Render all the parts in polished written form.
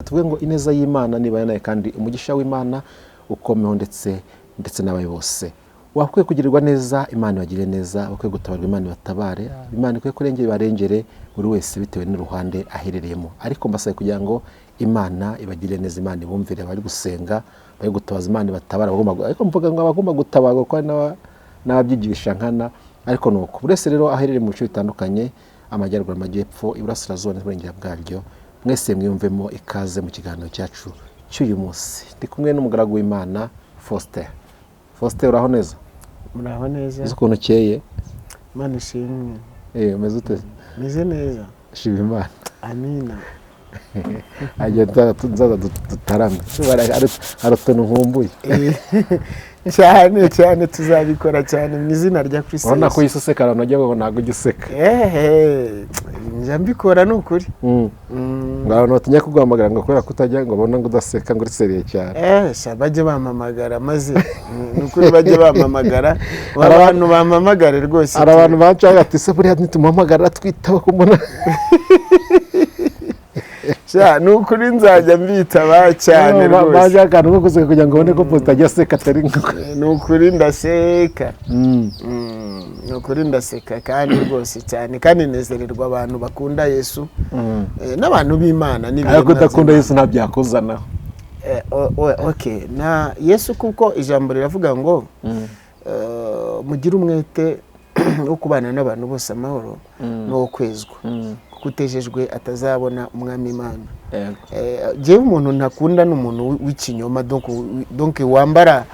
tuvuge ngo ineza y'Imana niba naye kandi umugisha w'Imana ukomeho ndetse n'abaye bose. Wakwiye kugirirwa neza, Imana ibagire neza, wakwiye gutabarwa, Imana ibatabare, Imana ikwiye kurengera barengere buri wese bitewe n'uruhande aherereyemo. Ariko mbasaye kugira ngo Imana ibagire neza, Imana ibumvire bari gusenga, bari gutabaza, Imana ibatabara, ariko mvuga ngo abagomba gutabarwa ko n'ababyigisha nkana, ariko nuko buri wese rero aherereye mu bice bitandukanye, amajyaruguru, amajyepfo, iburasirazuba n'uburengera bwaryo, mwese mwiyumvemo ikaze mu kiganiro cyacu cy'uyu munsi. Ndi kumwe n'umugaragu w'Imana Faustin. Faustin, uraho neza? Muraho neza. Uzi ukuntu ukeye? Imana ishimwe. Umeze ute? Meze neza. Shima Imana. Amina. Agenda nzaza dutarame. Hari utuntu nkumbuye. cyane tuzabikora cyane mu izina rya Kristo. Urabona ko yisesekara najya ngo ntago giseka. Njya mbikora n'ukuri. Ngaho ntinya kuguhamagara ngo kubera kutajya ngo babona ngo udaseka ngo uriseriye cyane. Bajye bampamagara maze n'ukuri bajye bampamagara. Abantu bampamagare rwose. Hari abantu bacaga ati se buriya ntitumuhamagara twitaba kumona. Nukuri nzajya mbitaba cyane rwose. Baje akantu ko guseka kugira ngo ubone ko utajya aseka atari ngo. Nukuri ndaseka. Nukuri ndaseka kandi rwose cyane, kandi nezererwa abantu bakunda Yesu. N'abantu b'Imana n'ibintu. Ariko udakunda Yesu ntabyakuzana. Okay, na Yesu kuko ijambo riravuga ngo mugire umwete wo kubana n'abantu bose amahoro no kwezwa. Kutejejwe atazabona umwami Imana. Jewe umuntu ntakunda n'umuntu w'ikinyoma, donc wambara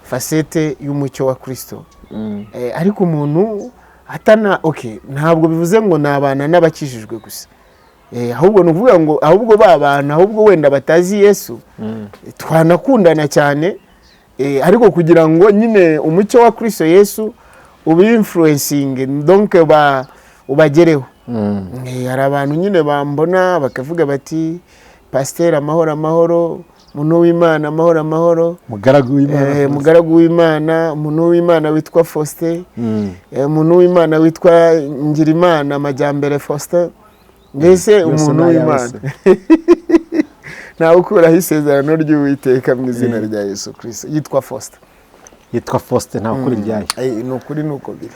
facette y'umucyo wa Kristo. Ariko umuntu atana ntabwo bivuze ngo nabana n'abakijijwe gusa. Ahubwo nuvuga ngo ahubwo babana, ahubwo wenda batazi Yesu twanakundana cyane, ariko kugira ngo nyine umucyo wa Kristo Yesu ubi influencing, donc ubagereho. Hari abantu nyine bambona bakavuga bati Pasteur amahoro, muntu w'Imana amahoro, mugaragu w'Imana, muntu w'Imana witwa Faustin, muntu w'Imana witwa Ngirimana Amajyambere Faustin, mbese umuntu w'Imana. Nawe ukuraho isezerano ry'Uwiteka mu izina rya Yesu Kristo. Yitwa Faustin nta ukuri ryayo. Ni ukuri nuko biri.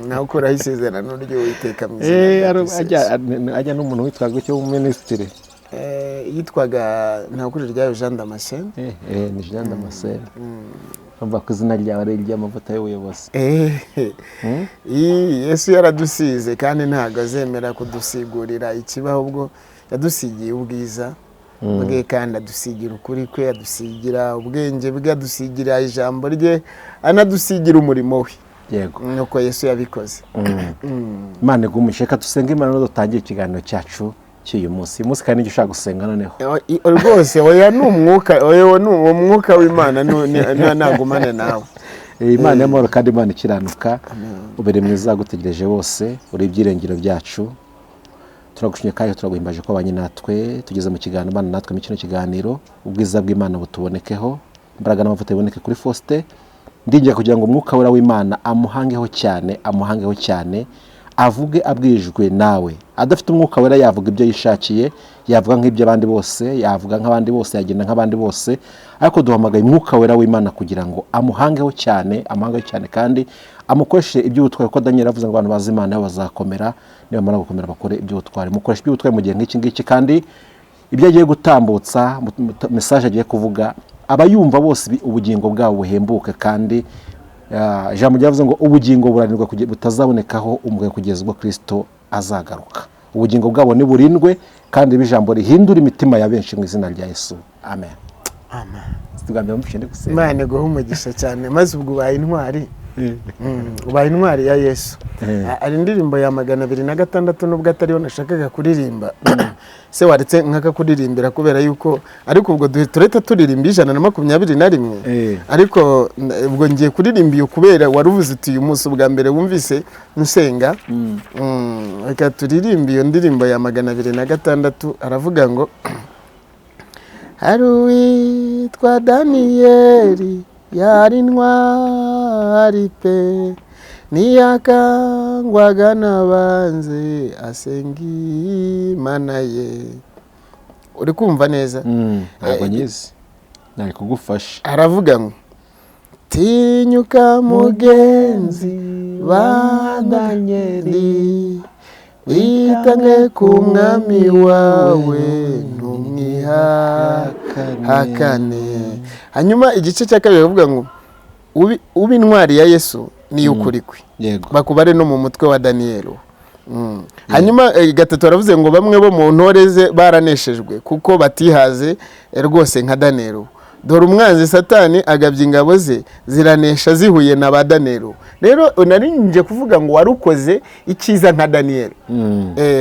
Nawe ukuraho isezerano ry'Uwiteka mu izina rya Yesu. Ajya n'umuntu witwaga cyo minisitiri. Yitwaga nta ukuri ryayo Jean Damascene. Ni Jean Damascene. Umva ko izina ryawe ari iry'amavuta y'ubuyobozi. Yesu yaradusize kandi ntago azemera kudusigurira ikibaho, ubwo yadusigiye ubwiza bwe kandi adusigira ukuri kwe, adusigira ubwenge bwe, adusigira ijambo rye, anadusigira umurimo we. Yego, nuko Yesu yabikoze. Imana igumishe. Reka dusenge Imana no dutangiye ikiganiro cyacu cy'uyu munsi. Uyu munsi kandi nicyo ushaka gusenga noneho. Rwose oya n'umwuka, oya n'umwuka w'Imana nagumane nawe. Imana y'amahoro kandi Imana ikiranuka, ubere mwiza gutegereje bose, uri ibyirengero byacu. Turagushimye kandi turaguhimbaje ko abanye natwe tugeze mu kiganiro, Imana natwe mu kino kiganiro, ubwiza bw'Imana butubonekeho, imbaraga n'amavuta biboneke kuri Faustin. Ndingira kugira ngo umwuka wera w'Imana amuhangeho cyane, avuge abwijwe nawe. Adafite umwuka wera yavuga ibyo yishakiye, yavuga nk'ibyo abandi bose, yavuga nk'abandi bose, yagenda nk'abandi bose. Ariko duhamagaye umwuka wera w'Imana kugira ngo amuhangeho cyane kandi amukoreshe iby'ubutwari, ko Daniel avuze ngo abantu bazi Imana nabo bazakomera, nibamara gukomera bakore iby'ubutwari. Mukoresha iby'ubutwari mu gihe nk'iki kandi ibyo agiye gutambutsa, message agiye kuvuga, abayumva bose ubugingo bwabo buhembuke, kandi ijambo ryavuze ngo ubugingo buranirwa butazabonekaho umugabo kugeza ubwo Kristo azagaruka. Ubugingo bwabo ni burindwe kandi ijambo rihindura imitima ya benshi mu izina rya Yesu. Amen. Imana iguhe umugisha cyane, maze ubwo ubaye intwari. Ubaye intwari ya Yesu. Ari indirimbo ya 206 nubwo atariyo nashakaga kuririmba. Se waretse nkaka kuririmbira kubera yuko, ariko ubwo tureta turirimba 121, ariko ubwo ngiye kuririmba iyo kubera waruvuze uti uyu munsi ubwa mbere wumvise nsenga. Reka turirimba iyo ndirimbo ya 206. Aravuga ngo hari uwitwa Daniyeli yari intwari pe, niyakangwaga n'abanze asenga Imana ye. uri kumva neza ntabwo nyizi nari kugufasha. aravuga ngo tinyuka mugenzi wa Danieli witange ku mwami wawe ntumwihakane. Hanyuma igice cya kabiri aravuga ngo uba intwari ya Yesu niyo ukuri kwe bakubare no mu mutwe wa Daniyeli. Hanyuma gatatu aravuze ngo bamwe bo mu ntore ze baraneshejwe kuko batihaze rwose nka Daniyeli. Dore umwanzi Satani agabye ingabo ze ziranesha zihuye na ba Daniyeli. Rero narinje kuvuga ngo warukoze icyiza nka Daniyeli.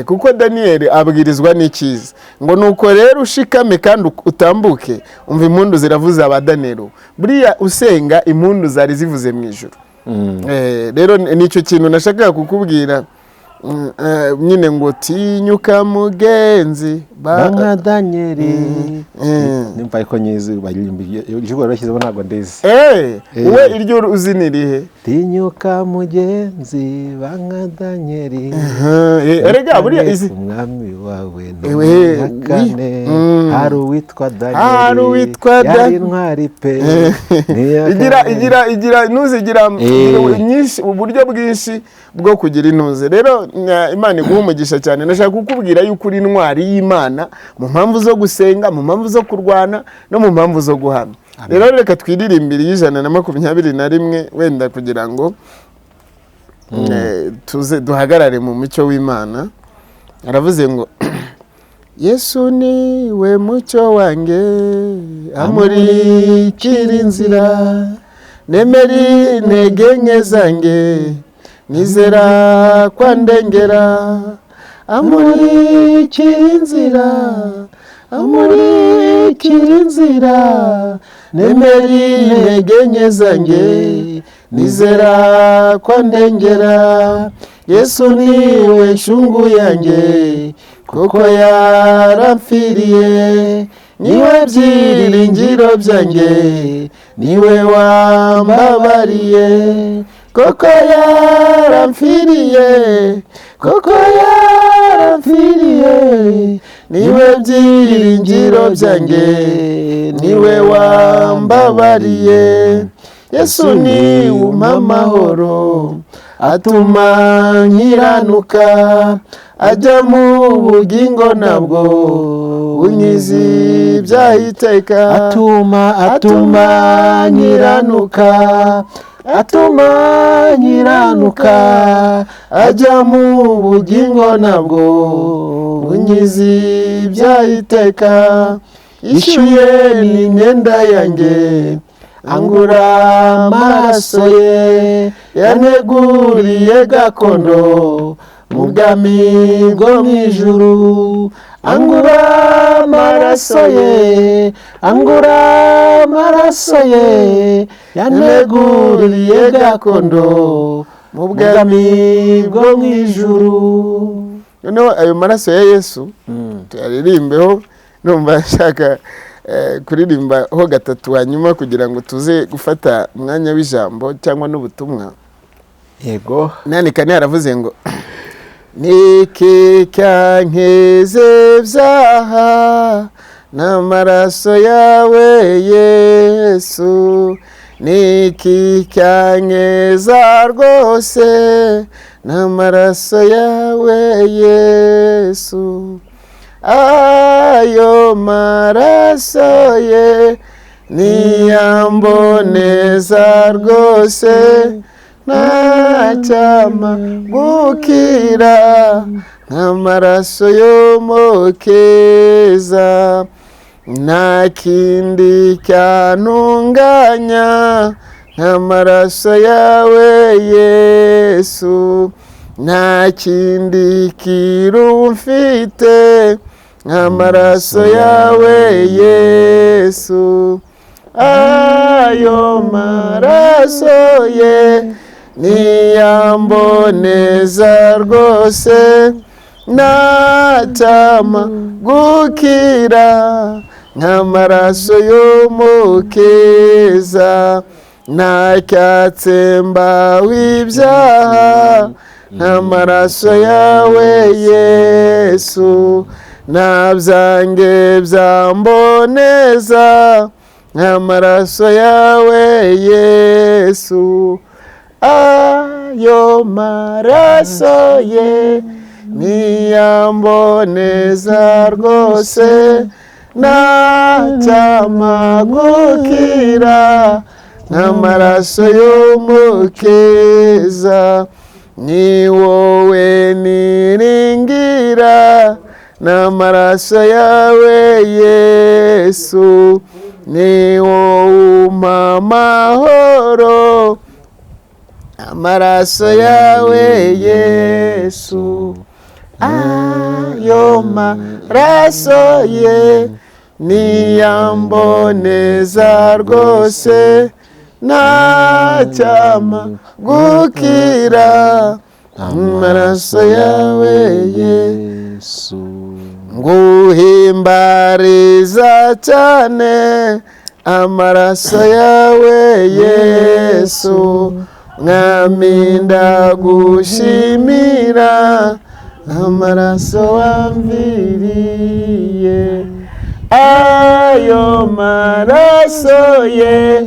Kuko Daniyeli abwirizwa n'icyiza ngo nuko rero ushikame kandi utambuke umva impundu ziravuza ba Daniyeli. Buriya usenga impundu zari zivuze mu ijuru. Rero nicyo kintu nashakaga kukubwira nyine ngo tinyuka mugenzi nka Daniyeli. Nimva ko nyizi bayirimbiye ijuru rashyizemo ntago ndizi. We iryo uzi nirihe? Tinyuka mugenzi nka Daniyeli. Erega buriya izi umwami wawe ntukane. Hari uwitwa Daniyeli yari intwari pe. Igira nuzigira nyinshi uburyo bwinshi bwo kugira intuze. Rero Imana iguha umugisha cyane. Nashaka kukubwira yuko uri intwari y'Imana mu mpamvu zo gusenga, mu mpamvu zo kurwana no mu mpamvu zo guhamya. Rero reka twiririmbire 121 wenda kugira ngo tuze duhagarare mu mucyo w'Imana. Aravuze ngo Yesu ni we mucyo wanjye amurikira inzira nemeri intege nke zanjye nizera kwa ndengera amurikira inzira nemeri intege nke zanjye nizera kwa ndengera. Yesu niwe ncungu yanjye kuko yaramfiriye niwe byiringiro byanjye niwe wambabariye koko yaramfiriye niwe byiringiro byanjye niwe wambabariye. Yesu ni umpa amahoro atuma nkiranuka ajya mu bugingo nabwo unyiza ibyaha iteka atuma nkiranuka ajya mu bugingo nabwo unyiza ibyaha iteka. Ishyuye n'imyenda yanjye angura amaraso ye yaneguriye gakondo mu bwami bwo mu ijuru. Angura amaraso ye yaneguriye gakondo mu bwami bwo mu ijuru. Noneho ayo maraso ya Yesu tuyaririmbeho. Numva nshaka kuririmba ho gatatu hanyuma kugira ngo tuze gufata umwanya w'ijambo cyangwa n'ubutumwa. Yego Kane yaravuze ngo niki cyankeze byaha n'amaraso yawe Yesu niki cyankeza rwose n'amaraso yawe Yesu. Ayo maraso ye niyamboneza rwose ntacyama gukira nk'amaraso y'umukeza nta kindi cyantunganya nk'amaraso yawe Yesu nta kindi kirumfite nk'amaraso yawe Yesu. Ayo maraso ye niyamboneza rwose ntacyama gukira nk'amaraso y'umukeza nta cyatsemba w'ibyaha nk'amaraso yawe Yesu nta byanjye byamboneza nk'amaraso yawe Yesu. Ayo maraso ye niyamboneza rwose, ntacyamagukira nk'amaraso y'umukiza. Ni wowe niringira n'amaraso yawe Yesu, ni wowe umpa amahoro amaraso yawe Yesu. Ayo maraso ye niyamboneza rwose, ntacyamagukira amaraso yawe Yesu. Nguhimbariza cyane amaraso yawe Yesu, mwami ndagushimira amaraso wamviriye. Ayo maraso ye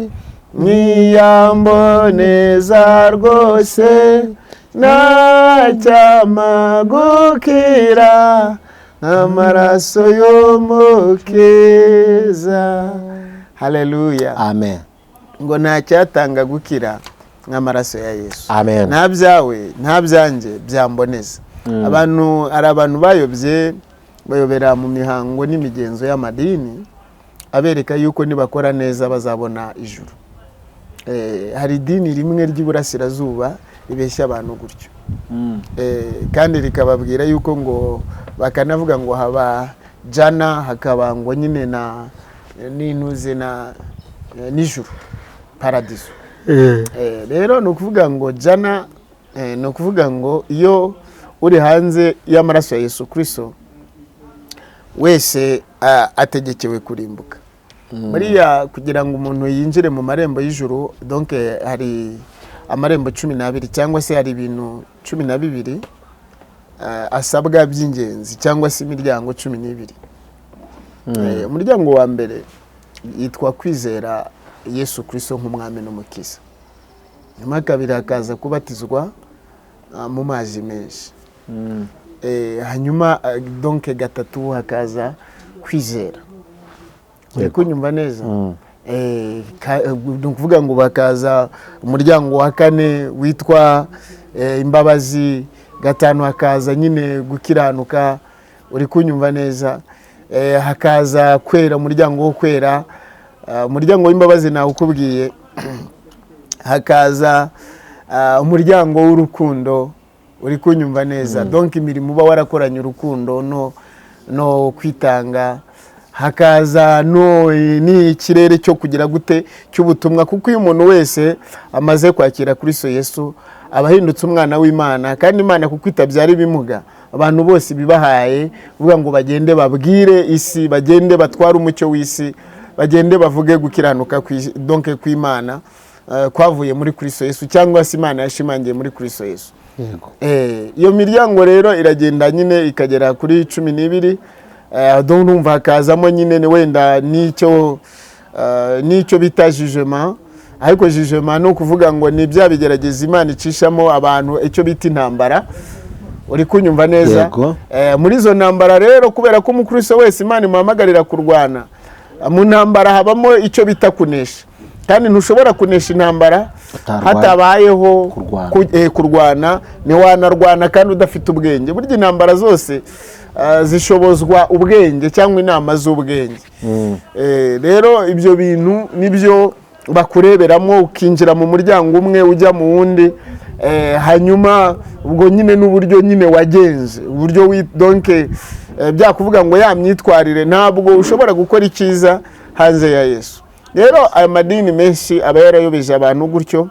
niyamboneza rwose, ntacyamagukira amaraso y'umukiza. Haleluya. Amen. Ngo ntacyatanga gukira nk'amaraso ya Yesu. Amen. Nta byawe nta byanjye byamboneza. Hari abantu bayobera mu mihango n'imigenzo y'amadini, abereka yuko nibakora neza bazabona ijuru. Hari idini rimwe ry'iburasirazuba ribeshya abantu gutyo, kandi rikababwira yuko ngo bakanavuga ngo haba jana, hakaba ngo nyine n'intuze n'ijuru, paradiso. Rero ni ukuvuga ngo jana, ni ukuvuga ngo iyo uri hanze y'amaraso ya Yesu Kristo wese ategekewe kurimbuka. Buriya kugira ngo umuntu yinjire mu marembo y'ijuru, donc hari amarembo 12 cyangwa se hari ibintu 12 asabwa by'ingenzi, cyangwa se imiryango 12. Umuryango wa mbere yitwa kwizera Yesu Kristo nk'umwami n'umukiza. Nyuma kabiri hakaza kubatizwa mu mazi menshi. Hanyuma donc gatatu hakaza kwizera. Uri kunyumva neza? Ni ukuvuga ngo bakaza umuryango wa kane witwa imbabazi, gatanu hakaza nyine gukiranuka. Uri kunyumva neza? Hakaza kwera, umuryango wo kwera, umuryango w'imbabazi nawe ukubwiye. Hakaza umuryango w'urukundo. Uri kunyumva neza? Donc imirimo uba warakoranye urukundo no kwitanga. Hakaza ni ikirere cyo kugira gute cy'ubutumwa, kuko iyo umuntu wese amaze kwakira Kristo Yesu abahindutse umwana w'Imana, kandi Imana kuko itabyara ibimuga, abantu bose bibahaye uvuga ngo bagende babwire isi, bagende batware umucyo w'isi, bagende bavuge gukiranuka donc kw'Imana kwavuye muri Kristo Yesu, cyangwa se Imana yashimangiye muri Kristo Yesu. Iyo miryango rero iragenda nyine ikagera kuri 12. Donc numva hakazamo nyine wenda n'icyo bita jugement, ariko jugement no kuvuga ngo ni bya bigerageza Imana icishamo abantu, icyo bita intambara. Uri kunyumva neza? Muri izo ntambara rero, kubera ko umukristo wese Imana imuhamagarira kurwana, mu ntambara habamo icyo bita kunesha, kandi ntushobora kunesha intambara hatabayeho kurwana. Ni wanarwana kandi udafite ubwenge. Burya intambara zose zishobozwa ubwenge cyangwa inama z'ubwenge. Rero ibyo bintu nibyo bakureberamo, ukinjira mu muryango umwe ujya mu wundi. Hanyuma ubwo nyine n'uburyo nyine wagenze, uburyo donc byakuvuga ngo ya myitwarire, ntabwo ushobora gukora icyiza hanze ya Yesu. Rero aya madini menshi aba yarayobeje abantu gutyo,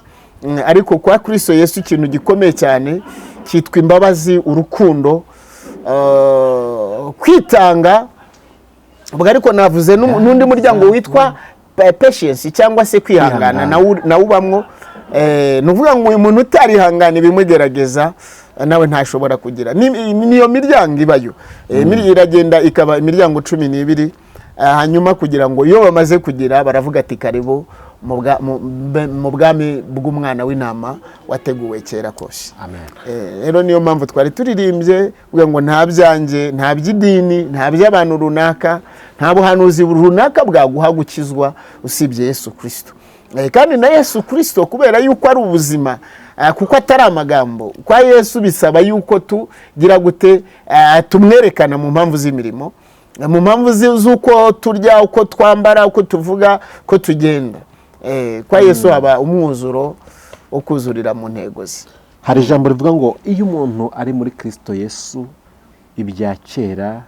ariko kwa Kristo Yesu ikintu gikomeye cyane cyitwa imbabazi, urukundo, kwitanga. Ubwo ariko navuze n'undi muryango witwa patience, cyangwa se kwihangana, nawe ubamwo. Nuvuga ngo uyu muntu utarihangana ibimugerageza nawe ntashobora kugira. Niyo miryango ibayo iragenda ikaba imiryango 12, hanyuma kugira ngo iyo bamaze kugira baravuga ati karibu mu bwami bw'umwana w'intama wateguwe kera kose. Rero niyo mpamvu twari turirimbye kugira ngo nta byanjye, nta by'idini, nta by'abantu runaka, nta buhanuzi runaka bwaguha gukizwa usibye Yesu Kristo. Kandi na Yesu Kristo kubera yuko ari ubuzima, kuko atari amagambo, kwa Yesu bisaba yuko tugira gute tumwerekana mu mpamvu z'imirimo, mu mpamvu z'uko turya, uko twambara, uko tuvuga, uko tugenda. Kwa Yesu haba umwuzuro wo kuzurira mu ntego ze. Hari ijambo rivuga ngo iyo umuntu ari muri Kristo Yesu ibya kera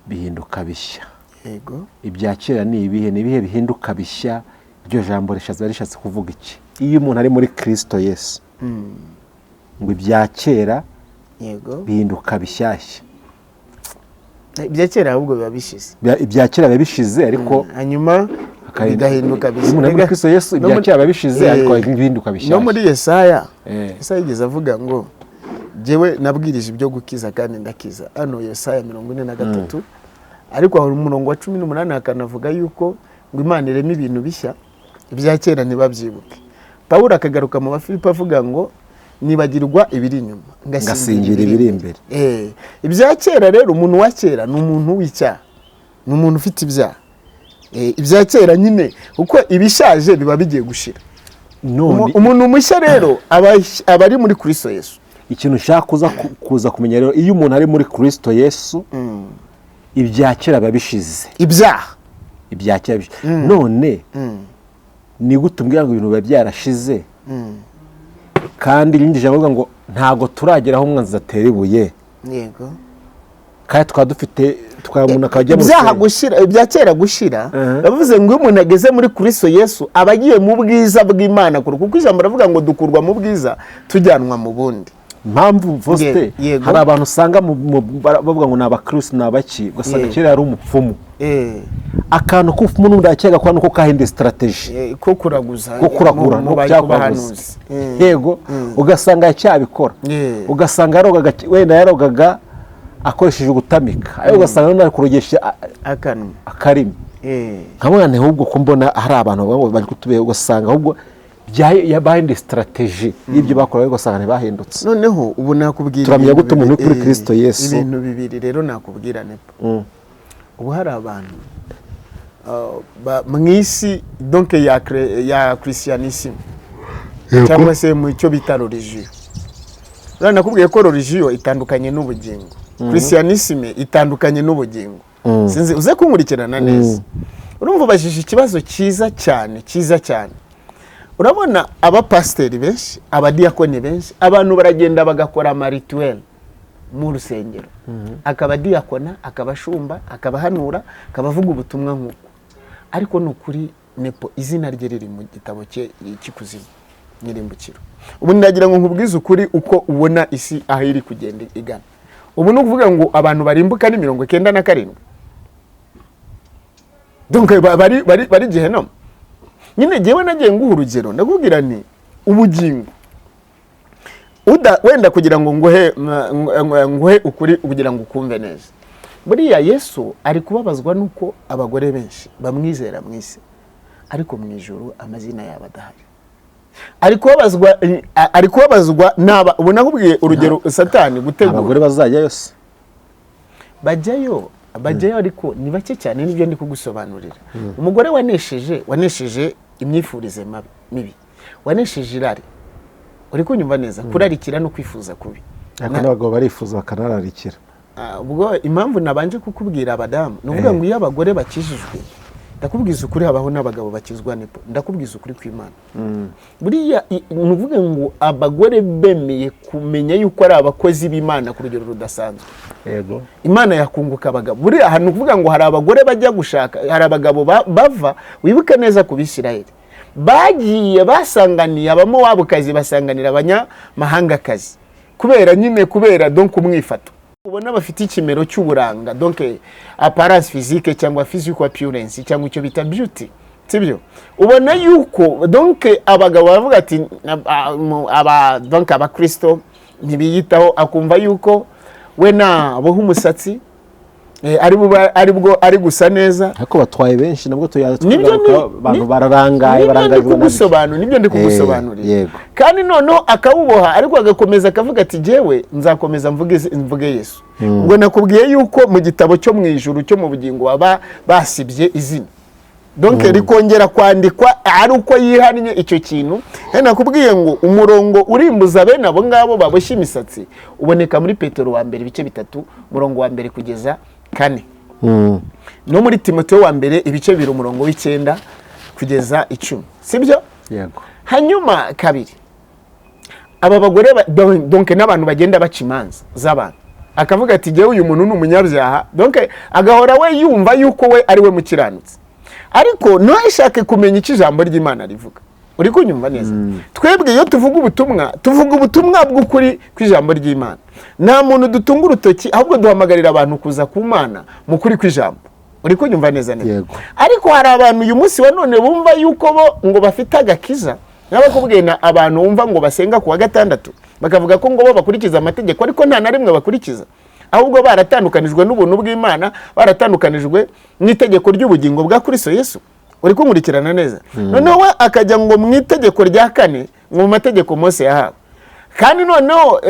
bihinduka bishya. Yego. Ibya kera ni ibihe bihinduka bishya? Iryo jambo rishatse kuvuga iki? Iyo umuntu ari muri Kristo Yesu ngo ibya kera bihinduka bishyashya. Ibya kera ahubwo biba bishize. Ibya kera biba bishize ariko hanyuma bigahinduka bishya. Umuntu ari muri Kristo Yesu ibya kera biba bishize ariko bihinduka bishyashya. No muri Yesaya yigeze avuga ngo jewe nabwirije ibyo gukiza kandi ndakiza. Hano Yesaya 43 ariko aho umurongo wa 18 akanavuga yuko ngo Imana irema ibintu bishya, ibya kera ntibabyibuke. Pawulo akagaruka mu Bafilipi avuga ngo nibagirwa ibiri inyuma ngasingira ibiri imbere. Ibya kera rero umuntu wa kera ni umuntu w'icyaha, ni umuntu ufite ibyaha. Ibya kera nyine uko ibishaje biba bigiye gushira. Umuntu mushya rero aba ari muri Kristo Yesu. Ikintu ushaka kuza kumenya rero, iyo umuntu ari muri Kristo Yesu ibya kera biba bishize. Ibya kera none ni gute umbwira ngo ibintu biba byarashize kandi irindi jambo ngo ntago turageraho umwanzi atera ibuye? Yego. Kandi tukaba dufite umuntu akajya ibya kera gushira. Bavuze ngo iyo umuntu ageze muri Kristo Yesu aba agiye mu bwiza bw'Imana, kuko ijambo ravuga ngo dukurwa mu bwiza tujyanwa mu bundi. Mpamvu Faustin, hari abantu usanga bavuga ngo ni abakristo n'abaki, ugasanga kera yari umupfumu. Akantu k'upfumu n'undi akeka ko nuko kahinde strategy ko kuragura no byakubahanuzi. Yego, ugasanga yacyabikora. Ugasanga wenda yarogaga akoresheje gutamika, ayo ugasanga nari kurogesha akarimi. Nkamwana ahubwo ko mbona hari abantu bari kutubeye, ugasanga ahubwo bahinde strategy y'ibyo bakora, ugasanga ntibahindutse. Noneho ubu nakubwira turamenya gute umuntu kuri Kristo Yesu. Ibintu bibiri rero nakubwira nepo. Ubu hari abantu mwisi donc ya christianisme cyangwa se mu cyo bita religion. Rero nakubwiye ko religion itandukanye n'ubugingo, christianisme itandukanye n'ubugingo. Sinzi uze kunkurikirana neza. Urumva bashije ikibazo cyiza cyane. Urabona abapasteri benshi, abadiakoni benshi, abantu baragenda bagakora amarituel mu rusengero. Akaba diakona, akabashumba, akabahanura, akabavuga ubutumwa nk'uko. Ariko nukuri nepo izina rye riri mu gitabo cye cy'ikuzimu nyirimbukiro. Ubu ndagira ngo nkubwize ukuri uko ubona isi aho iri kugenda igana. Ubu no kuvuga ngo abantu barimbuka ni 97. Donc bari Gehinomu. Nyine jewe nagiye nguha urugero ndakubwira ni ubugingo wenda kugira ngo nguhe ukuri kugira ngo ukumve neza. Buriya Yesu ari kubabazwa nuko abagore benshi bamwizera mwise, ariko mu ijuru amazina yabo adahari. Ari kubabazwa naba ubu nakubwiye urugero Satani gutegura abagore bazajya yose bajyayo ariko ni bake cyane, nibyo ndi kugusobanurira. Umugore wanesheje imyifurize mibi, wanesheje irari, uri kunyumva neza, kurarikira no kwifuza kubi. Ariko n'abagabo barifuza bakanararikira. Ubwo impamvu nabanje kukubwira abadamu nuvuga ngo iyo abagore bakijijwe, ndakubwiza ukuri habaho n'abagabo bakizwa nepo, ndakubwiza ukuri kw'Imana. Buriya nuvuga ngo abagore bemeye kumenya yuko ari abakozi b'Imana ku rugero rudasanzwe. Yego. Imana yakunguka abagabo. Buriya hano nuvuga ngo hari abagore bajya gushaka, hari abagabo bava, wibuke neza ku Bisirayeli. Bagiye basanganiye abamowabukazi, basanganira abanyamahangakazi. Kubera donc umwifato. Ubona bafite ikimero cy'uburanga, donc apparence physique cyangwa physical appearance cyangwa icyo bita beauty, sibyo? Ubona yuko donc abagabo bavuga ati donc abakristo ntibiyitaho, akumva yuko we naboha umusatsi ari gusa neza. ariko batwaye benshi nabwo Nibyo abantu bararangaye nibyo ndi kugusobanurira. Kandi noneho akawuboha ariko agakomeza akavuga ati jewe nzakomeza mvuge Yesu. Ubwo nakubwiye yuko mu gitabo cyo mu ijuru cyo mu bugingo baba basibye izina, donc rikongera kwandikwa ari uko yihannye icyo kintu. Nakubwiye ngo umurongo urimbuza bene abo ngabo baboshye imisatsi uboneka muri Petero wa mbere ibice 3 umurongo wa mbere kugeza 4. No muri Timoteyo wa mbere ibice 2 umurongo w'9 kugeza 10, sibyo? Yego. Hanyuma kabiri, aba bagore donc n'abantu bagenda baca imanza z'abantu, akavuga ati jewe uyu muntu n'umunyabyaha, donc agahora we yumva yuko we ari we mukiranutsi, ariko ntashake kumenya icyo ijambo ry'Imana rivuga. Uri kunyumva neza? Twebwe iyo tuvuga ubutumwa bw'ukuri kw'ijambo ry'Imana, nta muntu dutunga urutoki, ahubwo duhamagarira abantu kuza ku Mana mu kuri kw'ijambo. Uri kunyumva neza neza? Ariko hari abantu uyu munsi wa none bumva yuko bo ngo bafite agakiza, n'abakubwira abantu bumva ngo basenga ku wa gatandatu bakavuga ko ngo bo bakurikiza amategeko, ariko nta na rimwe bakurikiza, ahubwo baratandukanijwe n'ubuntu bw'Imana, baratandukanijwe n'itegeko ry'ubugingo bwa Kristo Yesu. Uri kumurikirana neza? Noneho we akajya ngo mu itegeko rya 4 mu mategeko Mose yahawe. Kandi noneho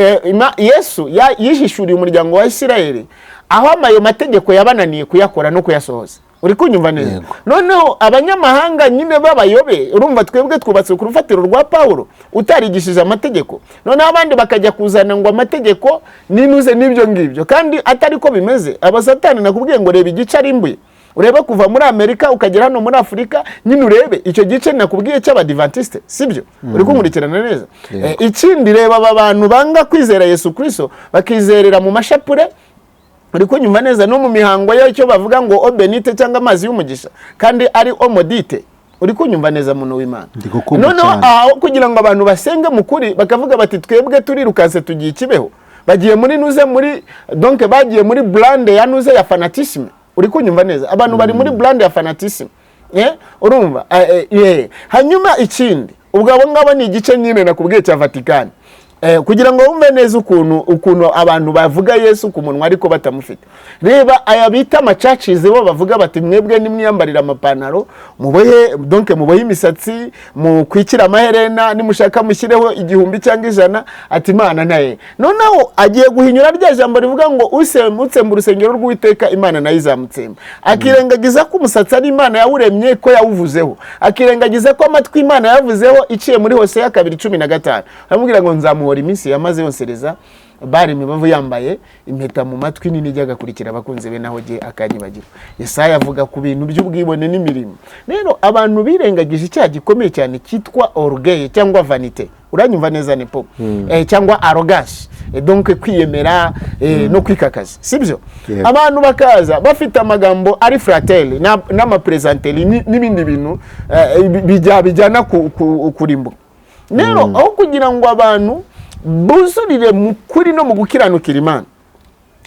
Yesu yishishuriye umuryango wa Isirayeli aho amayo mategeko yabananiye kuyakora no kuyasohoza. Uri kunyumva neza? Noneho abanyamahanga nyine babayobe, urumva twebwe twubatse ku rufatiro rwa Paulo utarigishije amategeko, noneho abandi bakajya kuzana ngo amategeko ninuze n'ibyo ngibyo, kandi atari ko bimeze. Abasatani nakubwiye ngo reba igice arimbuye, ureba kuva muri Amerika ukagera hano muri Afrika, nyine urebe icyo gice nakubwiye cy'Abadventiste, sibyo? Uri kumurikirana neza? Ikindi reba aba bantu banga kwizera Yesu Kristo bakizerera mu mashapure, uri kunyumva neza, no mu mihango y'icyo bavuga ngo obenite cyangwa amazi y'umugisha, kandi ari omodite. Uri kunyumva neza muntu w'Imana? Noneho aho kugira ngo abantu basenge mu kuri bakavuga bati twebwe turirukanse tugiye Kibeho, bagiye muri nuze muri, donc bagiye muri blande ya nuze ya fanatisme. Uri kunyumva neza? Abantu bari muri blande ya fanatisme. Urumva? Hanyuma ikindi, ubwo abo ngabo ni igice nyine nakubwiye cya Vatican. Kugira ngo wumve neza ukuntu abantu bavuga Yesu ku munwa ariko batamufite. Reba aya bita amacacize bo bavuga bati mwebwe nimwiyambarira amapantaro, mubohe, donc mubohe imisatsi, mu kwikira amaherena, nimushaka mushyireho 1000 cyangwa 100, ati Imana naye. Noneho agiye guhinyura rya jambo rivuga ngo usemutse mu rusengero rw'Uwiteka Imana nayo izamutsemba. Akirengagiza ko umusatsi ari Imana yawuremye ko yawuvuzeho, akirengagiza ko amatwi Imana yavuzeho iciye muri Hosea 2:15. Aramubwira ngo nzamuhora iminsi yamaze yonsereza, bari imibavu yambaye impeta mu matwi nini ijya gakurikira abakunze be naho je akanyibagira. Yesaya avuga ku bintu by'ubwibone n'imirimo. Rero abantu birengagije icyaha gikomeye cyane kitwa orgueil cyangwa vanité. Uranyumva neza nepo? Cyangwa arrogance, donc kwiyemera no kwikakaza, sibyo? Abantu bakaza bafite amagambo ari fratel n'ama presenteli n'ibindi bintu bijyana kurimbuka. Rero aho kugira ngo abantu buzurire mu kuri no mu gukiranukira Imana,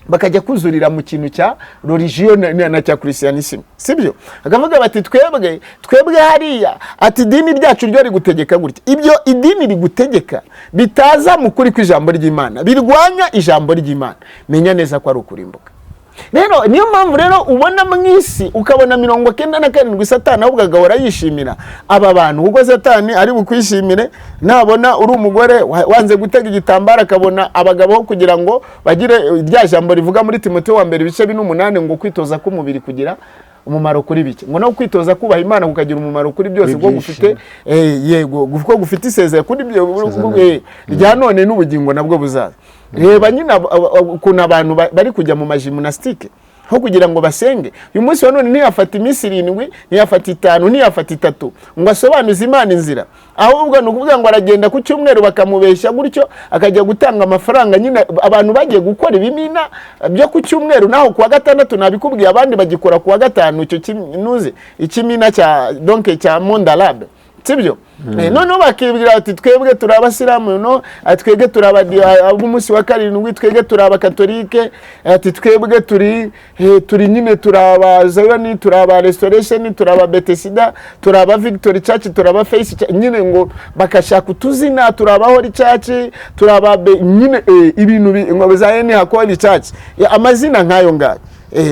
bakajya kuzurira mu kintu cya religion na cya christianisme, sibyo? Akavuga bati twebwe hariya ati idini ryacu ryo rigutegeka gutya. Ibyo idini rigutegeka bitaza mu kuri kw'ijambo ry'Imana, birwanya ijambo ry'Imana, menya neza ko ari ukurimbuka. Rero niyo mpamvu rero ubona mwisi ukabona 97 Satani ahubwo agahora yishimira aba bantu, kuko Satani ari bukwishimire nabona uri umugore wanze gutega igitambara, akabona abagabo kugira ngo bagire rya jambo rivuga muri Timoteyo wa mbere ibice 8 ngo kwitoza k'umubiri kugira umumaro kuri bike, ngo no kwitoza kubaha Imana kukagira umumaro kuri byose, bwo gufite yego gufuko gufite isezerano kuri byo rya none n'ubugingo nabwo buzaza. Reba nyine ukuntu abantu bari kujya mu majimnastike ho kugira ngo basenge. Uyu munsi wa none ntiyafata iminsi 7, ntiyafata 5, ntiyafata 3 ngo asobanuze Imana inzira, ahubwo nukuvuga ngo aragenda ku cyumweru bakamubeshya gutyo akajya gutanga amafaranga. Nyine abantu bagiye gukora ibimina byo ku cyumweru, naho ku wa gatandatu nabikubwiye abandi bagikora ku wa gatanu icyo kinuze ikimina cya donc cya Monde Arabe sibyo noneho bakibwira ati twebwe turi abasilamu no twebwe turi ab'umunsi wa karindwi, twebwe turi abakatolike, ati twebwe turi nyine turi abazayoni, turi aba restoration, turi aba betesida, turi aba victory church, turi aba face nyine ngo bakashaka utuzina, turi aba holy church, turi aba nyine ibintu ngo bazayeni hakoli church, amazina nkayo ngayo.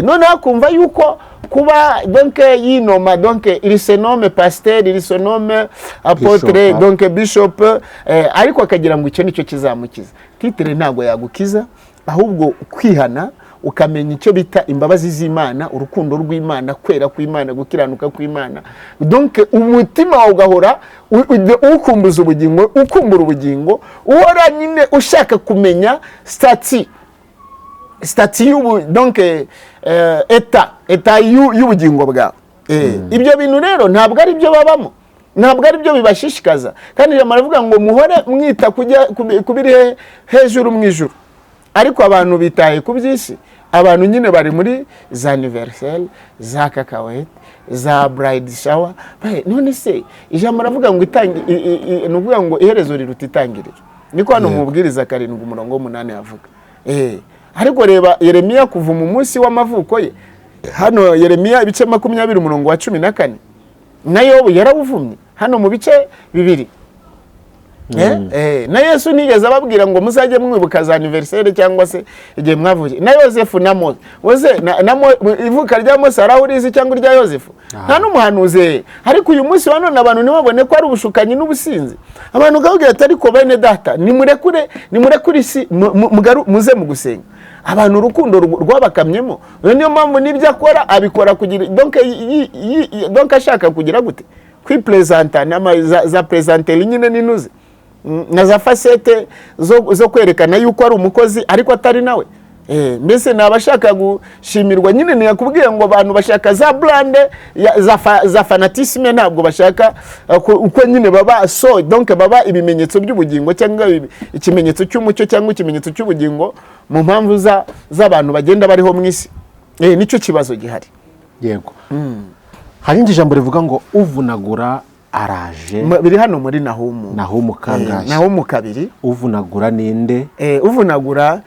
Noneho akumva yuko kuba donc yinoma donc il se nomme pasteur, il se nomme apôtre, donc bishop, ariko akagira ngo icyo nicyo kizamukiza. Titre ntago yagukiza, ahubwo kwihana ukamenya icyo bita imbabazi z'Imana, urukundo rw'Imana, kwera kw'Imana, gukiranuka kw'Imana. Donc umutima wawe ugahora ukumbuza ubugingo, ukumbura ubugingo, uhora nyine ushaka kumenya stati donc eta y'ubugingo bwawe. Ibyo bintu rero ntabwo ari byo babamo, ntabwo ari byo bibashishikaza, kandi jamara avuga ngo muhore mwita kujya kubiri hejuru mu ijuru. Ariko abantu bitaye ku by'isi, abantu nyine bari muri za anniversaire, za kakawete, za bride shower. None se ijambo ravuga ngo nuvuga ngo iherezo riruta itangiriro, niko hano mubwiriza 7:8 avuga. Ariko reba Yeremiya kuva mu munsi w'amavuko ye, hano Yeremiya ibice 20:14 na Yobu yarawuvumye hano mu bice 2. Na Yesu nigeze ababwira ngo muzajye mwibuka za anniversaire cyangwa se igihe mwavuye. Na Yosefu na Mose, ivuka rya Mose arahurizi cyangwa rya Yosefu, nta n'umuhanuzi. Ariko uyu munsi wa none abantu nibabone ko ari ubushukanyi n'ubusinzi. Abantu gahubwira ati ariko bene data nimurekure isi muze mu gusenga. Abantu urukundo rwabakamyemo, niyo mpamvu nibyo akora abikora kugira donc ashaka kugira gute kwipresenta za presenter nyine ninuze na za facette zo kwerekana yuko ari umukozi ariko atari nawe. Mbese nabashaka gushimirwa nyine niyakubwiye ngo abantu bashaka za brand za fanatisme, ntabwo bashaka uko nyine baba donc baba ibimenyetso by'ubugingo cyangwa ikimenyetso cy'umucyo cyangwa ikimenyetso cy'ubugingo mu mpamvu z'abantu bagenda bariho mu isi. Nicyo kibazo gihari. Yego. Hari ijambo rivuga ngo uvunagura araje, biri hano muri Nahumu kangahe? Nahumu 2. Uvunagura ninde? Uvunagura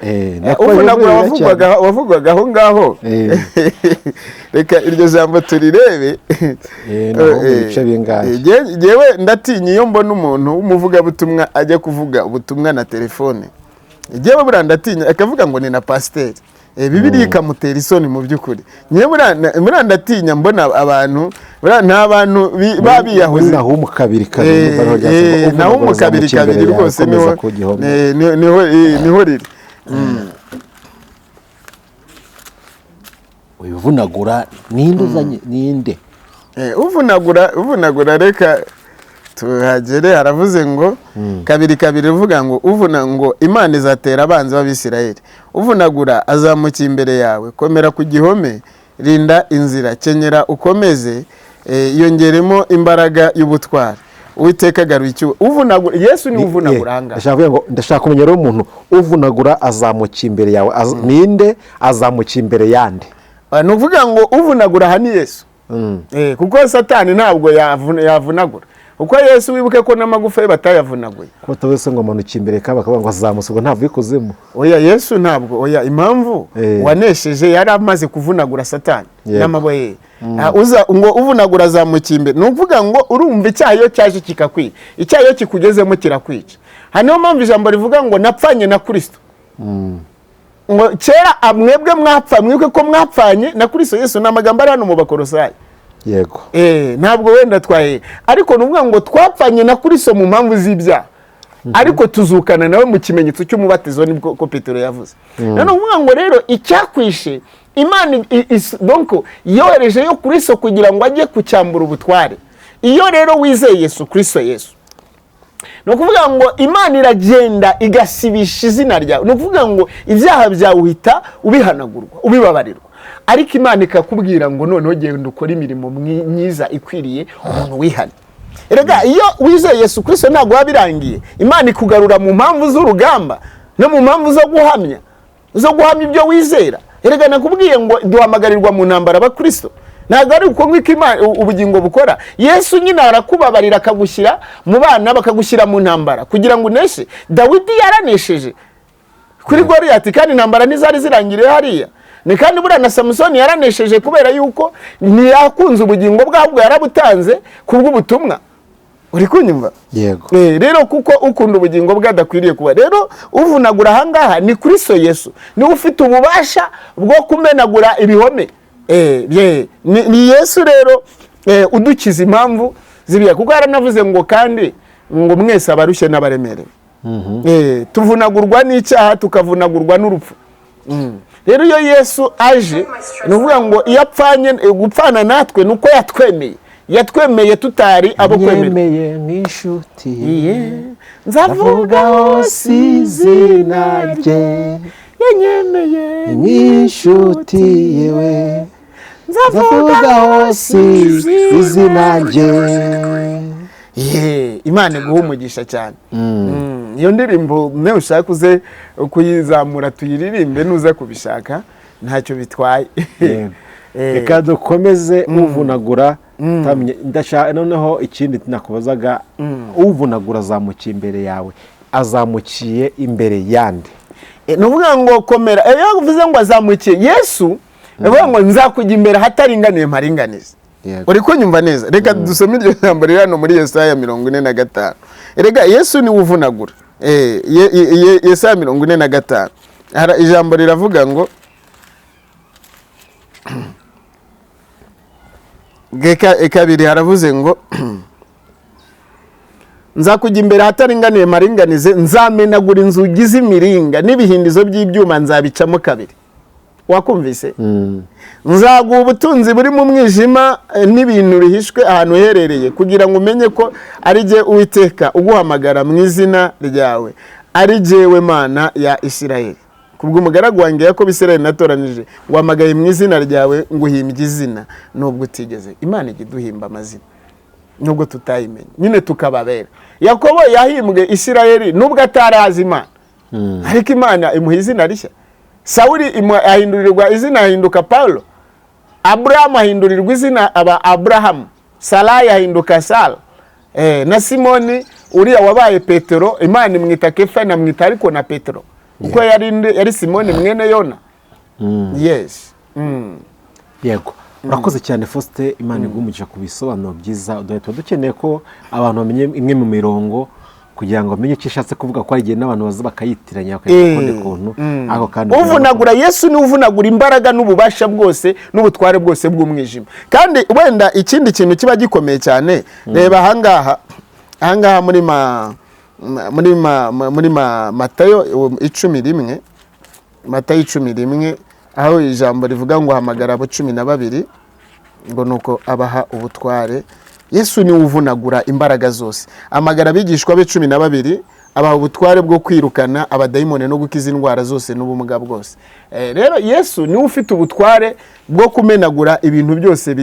wavugwaga aho ngaho. Reka iryo jambo turirebe. Ibice bingahe? Jewe ndatinya iyo mbona umuntu w'umuvuga butumwa ajya kuvuga ubutumwa na telefone. Jewe burandatinya akavuga ngo ni na pasteur. Bibiri ikamutera isoni mu by'ukuri. Nyine ndatinya mbona abantu nta bantu babiyahuze. Nahumu 2 Nahumu 2 rwose niho riri. Uvunagura ninde uzanye ninde? Uvunagura reka tuhagere. Haravuze ngo 2 uvuga ngo uvuna ngo Imana izatera abanzi b'Abisirayeli. Uvunagura azamukiye imbere yawe, komera ku gihome, rinda inzira, kenyera ukomeze, yongeremo imbaraga y'ubutwari. Uwiteka garuye uvunagura. Yesu ni uvunagura hanga. Ndashaka kumenya rero umuntu uvunagura azamukiye imbere yawe, ninde azamukiye imbere yande? Nuvuga ngo uvunagura hani Yesu. Kuko Satani ntabwo yavunagura. Uko Yesu wibuke ko n'amagufa ye batayavunaguye. Ko tawese ngo amanukiye imbere bakavuga ngo azamusugo ntabwo ikuzimu. Oya Yesu ntabwo, impamvu wanesheje yari amaze kuvunagura Satani n'amaboye. Ngo uvunagura azamukiye imbere, nuvuga ngo urumva icyayo cyaje kikakwica, icyayo kikugezemo kirakwica. Hano mpamvu ijambo rivuga ngo napfanye na Kristo. Ngo kera amwebwe mwibuke ko mwapfanye na Kristo Yesu. N'amagambo ari hano mu Bakolosayi. Yego. Ntabwo wenda twaye, ariko nuvuga ngo twapfanye na Kristo mu mpamvu z'ibyaha, ariko tuzukana nawe mu kimenyetso cy'umubatizo, nibwo ko Petero yavuze. None nuvuga ngo rero icyakwishe Imana donc yohereje yo Kristo kugira ngo ajye kucyambura ubutware. Iyo rero wizeye Yesu Kristo no kuvuga ngo Imana iragenda igasibisha izina ryawe, no kuvuga ngo ibyaha byawe uhita ubihanagurwa, ubibabarirwa. Ariko Imana ikakubwira ngo noneho genda ukora imirimo myiza ikwiriye umuntu wihana. Erega iyo wizeye Yesu Kristo ntabwo wabirangiye. Imana ikugarura mu mpamvu z'urugamba no mu mpamvu zo guhamya ibyo wizera. Erega nakubwiye ngo duhamagarirwa mu ntambara aba Kristo. ntabwo ari uko ngwiko ubugingo bukora. Yesu nyine arakubabarira akagushyira mu bana bakagushyira mu ntambara kugira ngo uneshe. Dawidi yaranesheje kuri Goliyati kandi intambara ntizari zirangiriye hariya. Ni kandi buriya na Samusoni yaranesheje kubera yuko ntiyakunze ubugingo bwe ahubwo yarabutanze kubw'ubutumwa. Uri kunyumva? Yego. Rero kuko ukunda ubugingo bwe adakwiriye kuba. Rero uvunagura ahangaha ni Kristo Yesu. Ni ufite ububasha bwo kumenagura ibihome. Ni Yesu rero udukiza impamvu zibiya kuko yaranavuze ngo kandi ngo mwese abarushye n'abaremerewe. Tuvunagurwa n'icyaha tukavunagurwa n'urupfu. Rero iyo Yesu aje nuvuga ngo iyo apfanye gupfana natwe nuko yatwemeye tutari abo kwemera. Yemeye nk'inshuti nzavuga hose izina rye. Yanyemeye nk'inshuti yewe nzavuga hose izina rye. Imana iguha umugisha cyane. Iyo ndirimbo ne ushaka uze kuyizamura tuyiririmbe nuza kubishaka ntacyo bitwaye. Reka dukomeze uvunagura. Ndashaka noneho ikindi nakubazaga, uvunagura azamukiye imbere yawe azamukiye imbere yande? Nuvuga ngo komera. Iyo uvuze ngo azamukiye Yesu nuvuga ngo nzakujya imbere hataringaniye mparinganize. Uri kunyumva neza? Reka dusome iryo jambo riri hano muri Yesaya 45. Rega Yesu ni uvunagura. Yesaya 45 ijambo riravuga ngo kabiri haravuze ngo nzakujya imbere hataringaniye maringanize, nzamenagura inzugi z'imiringa n'ibihindizo by'ibyuma nzabicamo kabiri. Wakumvise? Nzaguha ubutunzi buri mu mwijima n'ibintu bihishwe ahantu herereye kugira ngo umenye ko ari jye Uwiteka uguhamagara mu izina ryawe, ari jyewe Mana ya Isirayeli. Kubw'umugaragu wanjye Yakobo Isirayeli natoranije, wamagaye mu izina ryawe nguhimbye izina nubwo utigeze. Imana ijya iduhimba amazina nubwo tutayimenye nyine tukababera. Yakobo yahimbwe Isirayeli nubwo atarazi Imana, ariko Imana imuha izina rishya. Sawuli ahindurirwa izina ahinduka Paulo. Abrahamu ahindurirwa izina aba Abrahamu. Sarayi ahinduka Sara. Na Simoni uriya wabaye Petero, Imana imwita Kefa namwita ariko na Petero kuko yari Simoni mwene Yona. Yes. Yego. Urakoze cyane Faustin, Imana igumugisha ku bisobanuro byiza. Dukeneye ko abantu bamenye imwe mu mirongo kugira ngo bamenye icyo ishatse kuvuga ko igihe n'abantu baza bakayitiranya bakayikunda ukuntu aho kandi uvunagura. Yesu ni uvunagura imbaraga n'ububasha bwose n'ubutware bwose bw'umwijima. Kandi wenda ikindi kintu kiba gikomeye cyane, reba ahangaha muri Matayo 11, Matayo 11 aho ijambo rivuga ngo hamagara abo 12 ngo nuko abaha ubutware. Yesu ni uvunagura imbaraga zose. Amagara abigishwa be 12 abaha ubutware bwo kwirukana abadayimoni no gukiza indwara zose n'ubumuga bwose. Rero Yesu ni ufite ubutware bwo kumenagura ibintu byose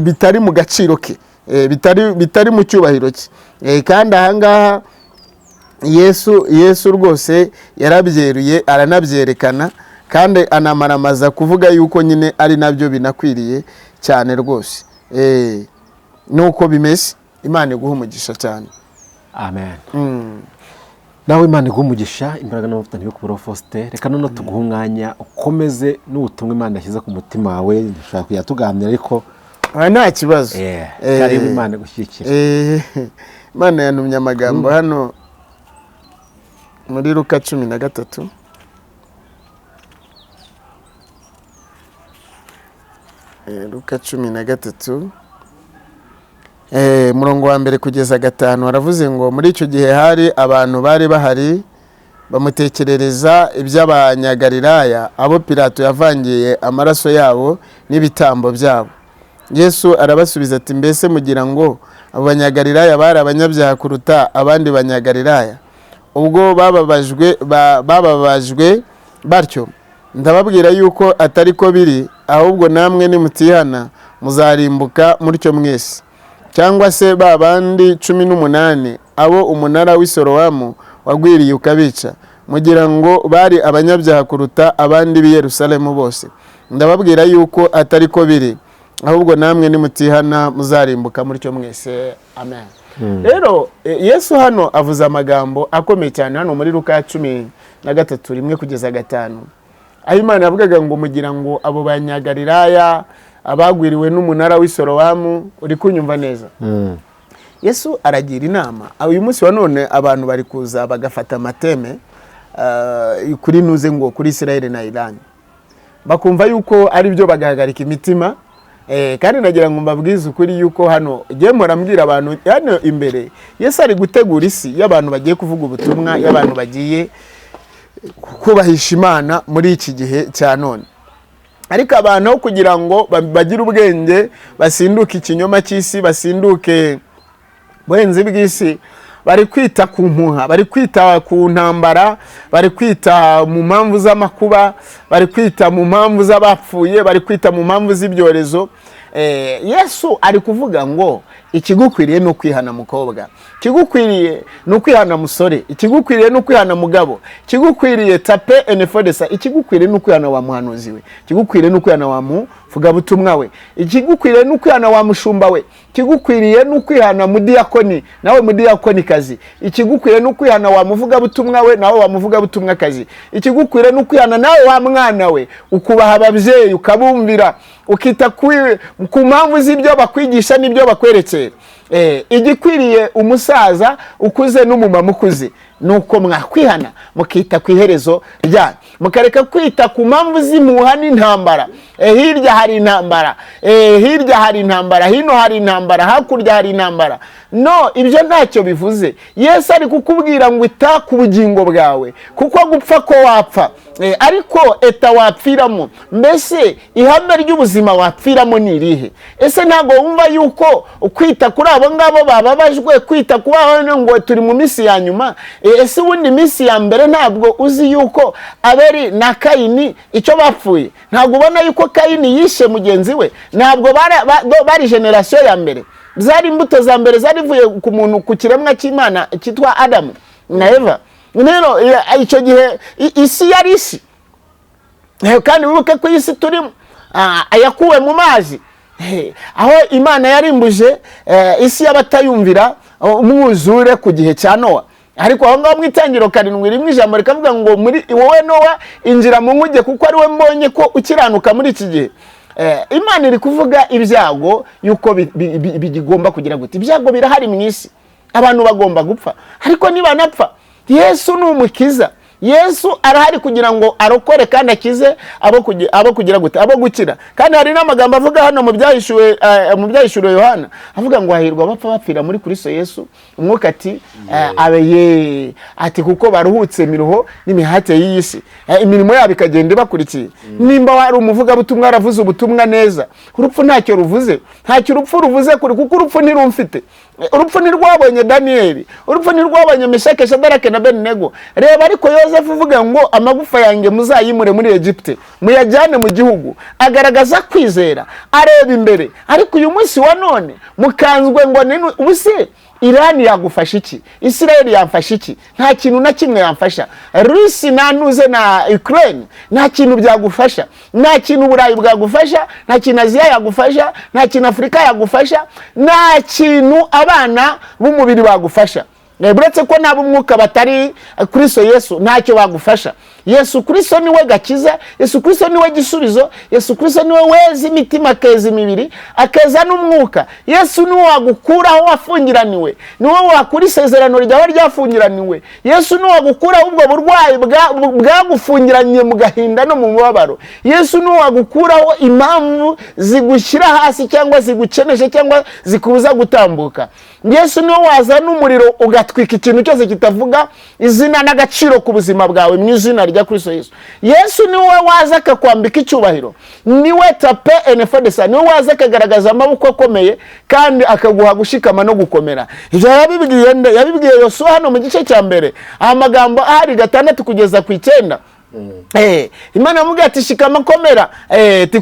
bitari mu gaciro ke, bitari mu cyubahiro cye. Kandi ahangaha Yesu rwose yarabyeruye aranabyerekana kandi anamaramaza kuvuga yuko nyine ari nabyo binakwiriye cyane rwose. Nuko bimeze. Imana iguha umugisha cyane. Amen. Nawe Imana iguha umugisha, imbaraga n'amavuta niyo kubura Faustin. Reka none tuguha umwanya ukomeze n'ubutumwa Imana yashyize ku mutima wawe. Dushaka kujya tuganira ariko nta kibazo. Karibu Imana gushyikira. Imana yantumye amagambo hano muri Luka 13. Luka 13 murongo wa mbere kugeza 5 haravuze ngo muri icyo gihe hari abantu bari bahari bamutekerereza iby'abanyagalilaya abo Pilato yavangiye amaraso yabo n'ibitambo byabo. Yesu arabasubiza ati mbese mugira ngo abo banyagalilaya bari abanyabyaha kuruta abandi banyagalilaya? Ubwo bababajwe batyo ndababwira yuko atari ko biri, ahubwo namwe nimutihana muzarimbuka mutyo mwese. Cyangwa se babandi 18 abo umunara w'Isorowamu wagwiriye ukabica, mugira ngo bari abanyabyaha kuruta abandi b'i Yerusalemu bose. Ndababwira yuko atari ko biri, ahubwo namwe nimutihana muzarimbuka mutyo mwese. Amen. Rero Yesu hano avuze amagambo akomeye cyane hano muri Luka 13:1-5, aho Imana yavugaga ngo mugira ngo abo banyagalilaya abagwiriwe n'umunara w'Isorowamu. Uri kunyumva neza? Yesu aragira inama. Uyu munsi wa none abantu bari kuza bagafata amateme kuri nuze ngo kuri Israel na Iran, bakumva yuko ari byo bagahagarika imitima. Kandi nagira ngo mbabwize ukuri yuko hano giye murambwira abantu hano imbere Yesu ari gutegura isi y'abantu bagiye kuvuga ubutumwa, y'abantu bagiye kubahisha Imana muri iki gihe cya none. Ariko abantu kugira ngo bagire ubwenge, basinduke ikinyoma cy'isi, basinduke buhenzi bw'isi, bari kwita ku mpuha, bari kwita ku ntambara, bari kwita mu mpamvu z'amakuba, bari kwita mu mpamvu z'abapfuye, bari kwita mu mpamvu z'ibyorezo. Yesu ari kuvuga ngo ikigukwiriye no kwihana mukobwa, ikigukwiriye no kwihana musore, ikigukwiriye no kwihana mugabo, ikigukwiriye tape enefodesa, ikigukwiriye no kwihana wa muhanuzi we, ikigukwiriye no kwihana wa muvuga butumwa we, ikigukwiriye no kwihana wa mushumba we, ikigukwiriye no kwihana mudiyakoni nawe mudiyakoni kazi, ikigukwiriye no kwihana wa muvuga butumwa we nawe wa muvuga butumwa kazi, ikigukwiriye no kwihana nawe wa mwana we, ukubaha ababyeyi ukabumvira, ukita ku mpamvu z'ibyo bakwigisha n'ibyo bakwerekera. Igikwiriye umusaza ukuze n'umumama ukuze nuko mwakwihana mukita ku iherezo ryanyu, mukareka kwita ku mpamvu z'impuha n'intambara. Hirya hari intambara, hirya hari intambara, hino hari intambara, hakurya hari intambara. No, ibyo ntacyo bivuze. Yesu ari kukubwira ngo ita ku bugingo bwawe, kuko gupfa ko wapfa, ariko eta wapfiramo. Mbese ihame ry'ubuzima wapfiramo ni irihe? Ese ntago wumva yuko kwita kuri abo ngabo bababajwe, kwita ku bana ngo turi mu minsi ya nyuma? Ese ubundi minsi ya mbere ntabwo uzi yuko Abeli na Kayini icyo bapfuye? Ntabwo ubona yuko Kayini yishe mugenzi we? Ntabwo bari generation ya mbere, zari imbuto za mbere zarivuye ku muntu, ku kiremwa cy'Imana cyitwa Adamu na Eva. Rero icyo gihe isi yari isi, kandi wibuke ko isi turimo yakuwe mu mazi, aho Imana yarimbuje isi y'abatayumvira umwuzure ku gihe cya Nowa. Ariko aho ngaho mu Itangiriro 7:1 ijambo rikavuga ngo muri wowe Nowa injira mu nkuge kuko ari we mbonye ko ukiranuka muri iki gihe. Imana iri kuvuga ibyago yuko bigomba kugira gute. Ibyago birahari mu isi, abantu bagomba gupfa, ariko niba napfa Yesu ni umukiza. Yesu arahari kugira ngo arokore kandi akize abo kugira gute, abo gukira. Kandi hari n'amagambo avuga hano mu byahishuriwe Yohana avuga ngo hahirwa abapfa bapfira muri Kristo Yesu. Umwuka ati abeye ati kuko baruhutse miruho n'imihate y'isi, imirimo yabo ikagenda ibakurikiye. Nimba wari umuvuga butumwa aravuze ubutumwa neza, urupfu ntacyo ruvuze, ntacyo urupfu ruvuze kuri, kuko urupfu ntirumfite. Urupfu ntirwabonye Daniyeli, urupfu ntirwabonye Meshake, Shadarake na Abedinego. Reba ariko Yosefu uvuga ngo amagufa yanjye muzayimure muri Egypte muyajyane mu gihugu. Agaragaza kwizera, areba imbere. Ariko uyu munsi wa none mukanzwe ngo ubuse Irani yagufasha iki? Israeli yamfasha iki? Nta kintu na kimwe yamfasha. Rusi nanuze na Ukraine nta kintu byagufasha, nta kintu Burayi bwagufasha, nta kintu Aziya yagufasha, nta kintu Afrika yagufasha, nta kintu abana b'umubiri bagufasha. Buretse ko nabo umwuka batari Kristo Yesu ntacyo bagufasha. Yesu Kristo niwe gakiza, Yesu Kristo niwe gisubizo, Yesu Kristo niwe weza imitima, akeza imibiri, akeza n'umwuka. Yesu niwe wagukuraho wafungiraniwe, niwe wakura isezerano ryawe ryafungiraniwe. Yesu niwe wagukuraho ubwo burwayi bwagufungiranye mu gahinda no mu mubabaro. Yesu niwe wagukuraho impamvu zigushyira hasi cyangwa zigukeneshe cyangwa zikubuza gutambuka. Yesu niwe wazana umuriro ugatwika ikintu cyose kitavuga izina n'agaciro ku buzima bwawe mu izina rya Kristo Yesu. Yesu niwe waza akakwambika icyubahiro, niwe tape enefodesa, niwe waza akagaragaza amaboko akomeye kandi akaguha gushikama no gukomera. Ibyo yabibwiye Yosuwa hano mu gice cya mbere, amagambo ahari 6 kugeza ku 9. Imana yamubwiye ati shikama komera,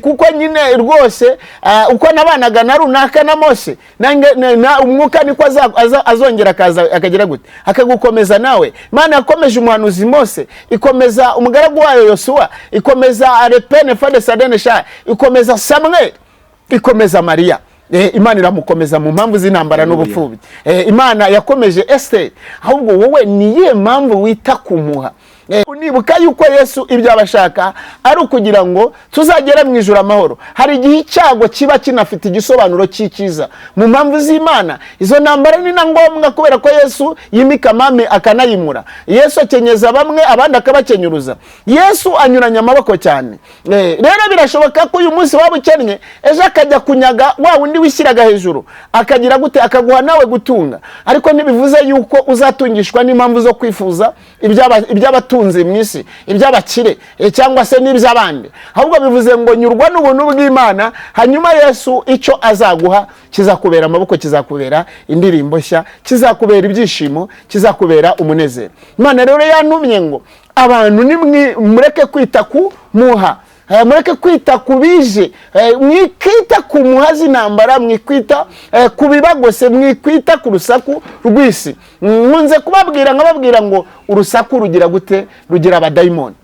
kuko nyine rwose uko nabanaga na runaka na Mose umwuka niko azongera akagira gute akagukomeza nawe. Imana yakomeje umuhanuzi Mose, ikomeza umugaragu wayo Yosuwa, ikomeza Repene Fade Sadene Sha, ikomeza Samuel, ikomeza Mariya. Imana iramukomeza mu mpamvu z'intambara n'ubupfubyi. Imana yakomeje Esther. Ahubwo wowe niye mpamvu wita kumuha? Unibuka yuko Yesu ibyo abashaka ari ukugira ngo tuzagera mu ijuru amahoro. Hari igihe icyago kiba kinafite igisobanuro cyikiza mu mpamvu z'Imana. Izo ntambara ni na ngombwa kubera ko Yesu yimika mame akanayimura. Yesu akenyeza bamwe abandi akabakenyuruza. Yesu anyuranya amaboko cyane. Rero birashoboka ko uyu munsi waba ukennye, ejo akajya kunyaga wa wundi wishyiraga hejuru, akagira gute akaguha nawe gutunga. Ariko ntibivuze yuko uzatungishwa n'impamvu zo kwifuza iby'abatunzi mwisi, iby'abakire cyangwa se n'iby'abandi. Ahubwo bivuze ngo nyurwa n'ubuntu bw'Imana, hanyuma Yesu icyo azaguha kizakubera amaboko, kizakubera indirimbo nshya, kizakubera ibyishimo, kizakubera umunezero. Imana rero yantumye ngo abantu mureke kwita ku muha, mureke kwita kubije, mwikita ku muha z'intambara, mwikwita ku bibagose, mwikwita ku rusaku rw'isi. Nkunze kubabwira nkababwira ngo urusaku rugira gute? Rugira abadayimoni.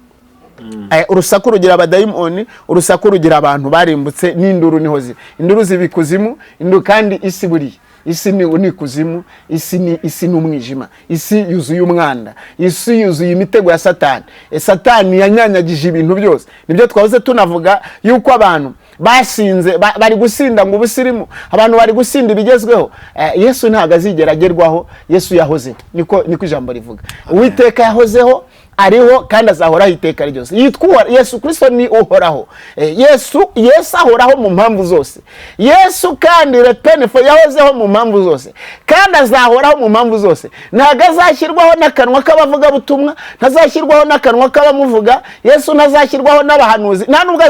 Urusaku rugira abadayimoni, urusaku rugira abantu barimbutse, n'induru niho ziri. Induru zibikuzimu, induru kandi isi buriye. Isi ni kuzimu, isi ni umwijima, isi yuzuye umwanda, isi yuzuye imitego ya Satani. Satani yanyanyagije ibintu byose. Nibyo twahoze tunavuga yuko abantu basinze bari gusinda ngo ubusirimu, abantu bari gusinda ibigezweho. Yesu ntago azigeragerwaho. Yesu yahozeho, niko ijambo rivuga. Uwiteka yahozeho, ariho kandi azahoraho iteka ryose. Yitwa Yesu Kristo ni uhoraho. Yesu ahoraho mu mpamvu zose. Yesu kandi Repenefo yahozeho mu mpamvu zose, kandi azahoraho mu mpamvu zose. Ntago azashyirwaho n'akanwa k'abavuga butumwa, ntazashyirwaho n'akanwa k'abamuvuga. Yesu ntazashyirwaho n'abahanuzi, nta nubwo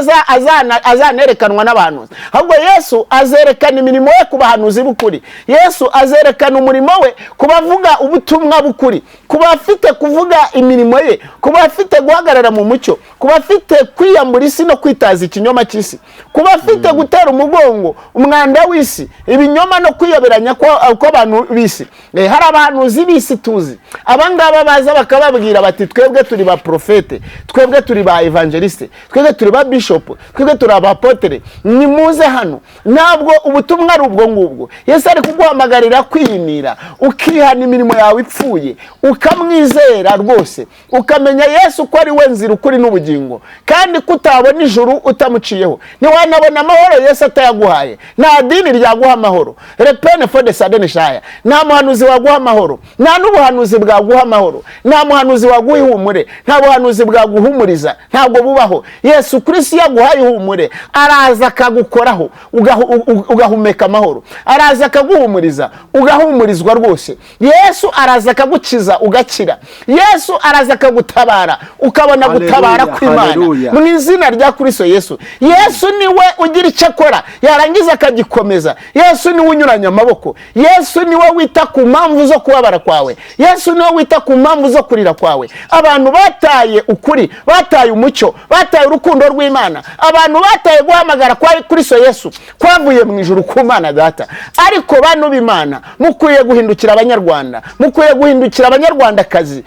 azanerekanwa n'abahanuzi. Ahubwo Yesu azerekana imirimo ye ku bahanuzi b'ukuri. Yesu azerekana umurimo we ku bavuga ubutumwa b'ukuri, ku bafite kuvuga imirimo ye, ku bafite guhagarara mu mucyo, ku bafite kwiyambura isi no kwitaza ikinyoma cy'isi, ku bafite gutera umugongo umwanda w'isi, ibinyoma no kwiyoberanya ko abantu b'isi. Hari abahanuzi b'isi tuzi, abangaba baza bakababwira bati twebwe turi ba profete, twebwe turi ba evangeliste, twebwe turi ba bishop, twebwe turi abapotere, nimuze hano. Ntabwo ubutumwa ari ubwo ngubwo. Yesu ari kuguhamagarira kwiyinira, ukihana imirimo yawe ipfuye, ukamwizera rwose, ukamenya Yesu ko ari we nzira, ukuri n'ubugingo, kandi kutabona ijuru utamuciyeho. Ntiwanabona amahoro Yesu atayaguhaye. Nta dini ryaguha amahoro. Repene Fode Sadene Shaya, nta muhanuzi waguha amahoro, nta n'ubuhanuzi bwaguha amahoro, nta muhanuzi waguha ihumure, nta buhanuzi bwaguhumuriza, ntabwo bubaho. Yesu Kristo yaguhaye ihumure, araza akagukoraho ugahumeka amahoro, araza akaguhumuriza ugahumurizwa rwose. Yesu araza akagukiza ugakira. Yesu araza akagutabara ukabona gutabara kw'Imana mu izina rya Kristo Yesu. Yesu niwe ugira icyo akora yarangiza akagikomeza. Yesu niwe unyuranya amaboko. Yesu niwe wita ku mpamvu zo kubabara kwawe. Yesu niwe wita ku mpamvu zo kurira kwawe. Abantu bataye ukuri, bataye umucyo, bataye urukundo rw'Imana, abantu bataye guhamagara kwa Kristo Yesu kwavuye mu ijuru ku Mana Data. Ariko bantu b'Imana, mukwiye guhindukira Abanyarwanda, mukwiye guhindukira Abanyarwandakazi,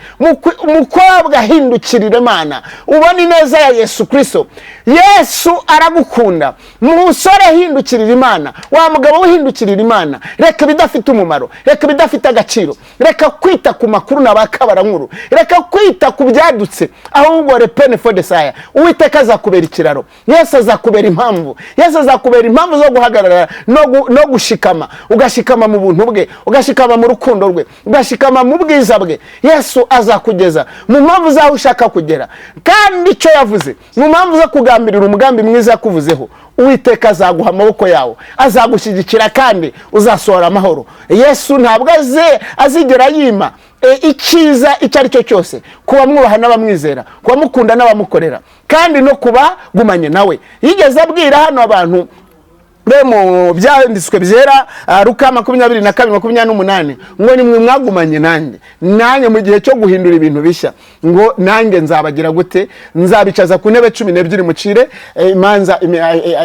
mukobwa hindukirire Imana, ubone neza ya Yesu Kristo. Yesu aragukunda. Musore hindukirire Imana, wa mugabo uhindukirire Imana. Reka bidafite umumaro, reka bidafite agaciro, reka kwita ku makuru n'abakabara nkuru, reka kwita ku byadutse. Ahubwo Repene Fode Saya, Uwiteka azakubera ikiraro. Yesu azakubera impamvu. Yesu azakubera impamvu zo guhagarara no gushikama, ugashikama mu buntu bwe, ugashikama mu rukundo rwe, ugashikama mu bwiza bwe. Yesu azakugeza mu mpamvu zaho ushaka kugera, kandi icyo yavuze mu mpamvu zo kugambirira umugambi mwiza yakuvuzeho. Uwiteka azaguha amaboko yawe, azagushyigikira kandi uzasohora amahoro. Yesu ntabwo azigera yima icyiza icyo ari cyo cyose kuba mwubaha n'abamwizera, kuba mukunda n'abamukorera, kandi no kuba gumanye nawe. Yigeze abwira hano abantu mu byanditswe byera Luka 22:28 ngo nimwe mwagumanye nanjye mu gihe cyo guhindura ibintu bishya, ngo nanjye nzabagira gute, nzabicaza ku ntebe 12 mucire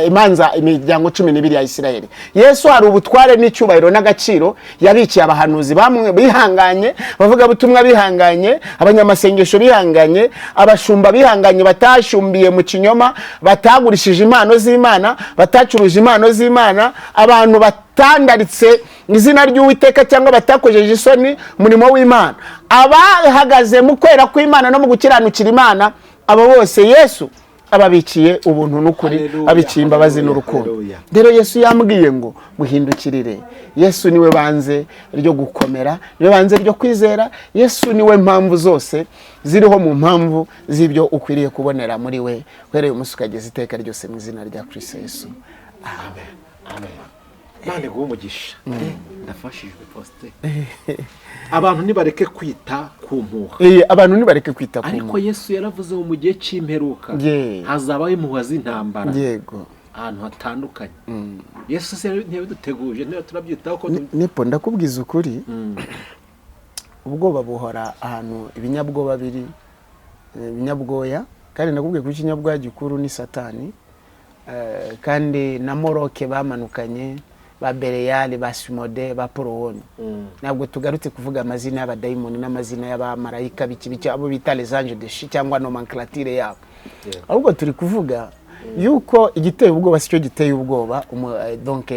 imanza imiryango 12 ya Isirayeli. Yesu hari ubutware n'icyubahiro n'agaciro yabikiye abahanuzi bamwe bihanganye, bavuga butumwa bihanganye, abanyamasengesho bihanganye, abashumba bihanganye, batashumbiye mu kinyoma, batagurishije impano z'Imana, batacuruje impano z'Imana, abantu batandaritse izina ry'Uwiteka cyangwa batakojeje isoni umurimo w'Imana, abahagaze mu kwera kw'Imana no mu gukiranukira Imana, abo bose Yesu ababikiye ubuntu n'ukuri, abikiye imbabazi n'urukundo. Rero Yesu yambwiye ngo muhindukirire. Yesu niwe banze ryo gukomera, niwe banze ryo kwizera. Yesu niwe mpamvu zose ziriho mu mpamvu z'ibyo ukwiriye kubonera muri we, uhereye umunsi ukageza iteka ryose, mu izina rya Kristo Yesu. Amen. Amen. Mane guha umugisha. Ndafashijwe poste. Abantu nibareke kwita ku mpuha. Abantu nibareke kwita ku mpuha. Ariko Yesu yaravuze mu gihe cy'imperuka hazabaho impuha z'intambara. Yego. Ahantu hatandukanye. Yesu se ntiyabiduteguje, niba turabyitaho ko nipo ndakubwiza ukuri. Ubwoba buhora ahantu ibinyabwoba biri, ibinyabwoya, kandi nakubwiye ko ikinyabwoya gikuru ni Satani, kandi na Moroke bamanukanye, ba Bereyali, ba Simode, ba Porowoni. Ntabwo tugarutse kuvuga amazina y'abadayimoni n'amazina y'abamarayika biki abo bita les anges de chi cyangwa nomenclature yabo. Ahubwo turi kuvuga yuko igiteye ubwoba sicyo giteye ubwoba. Donc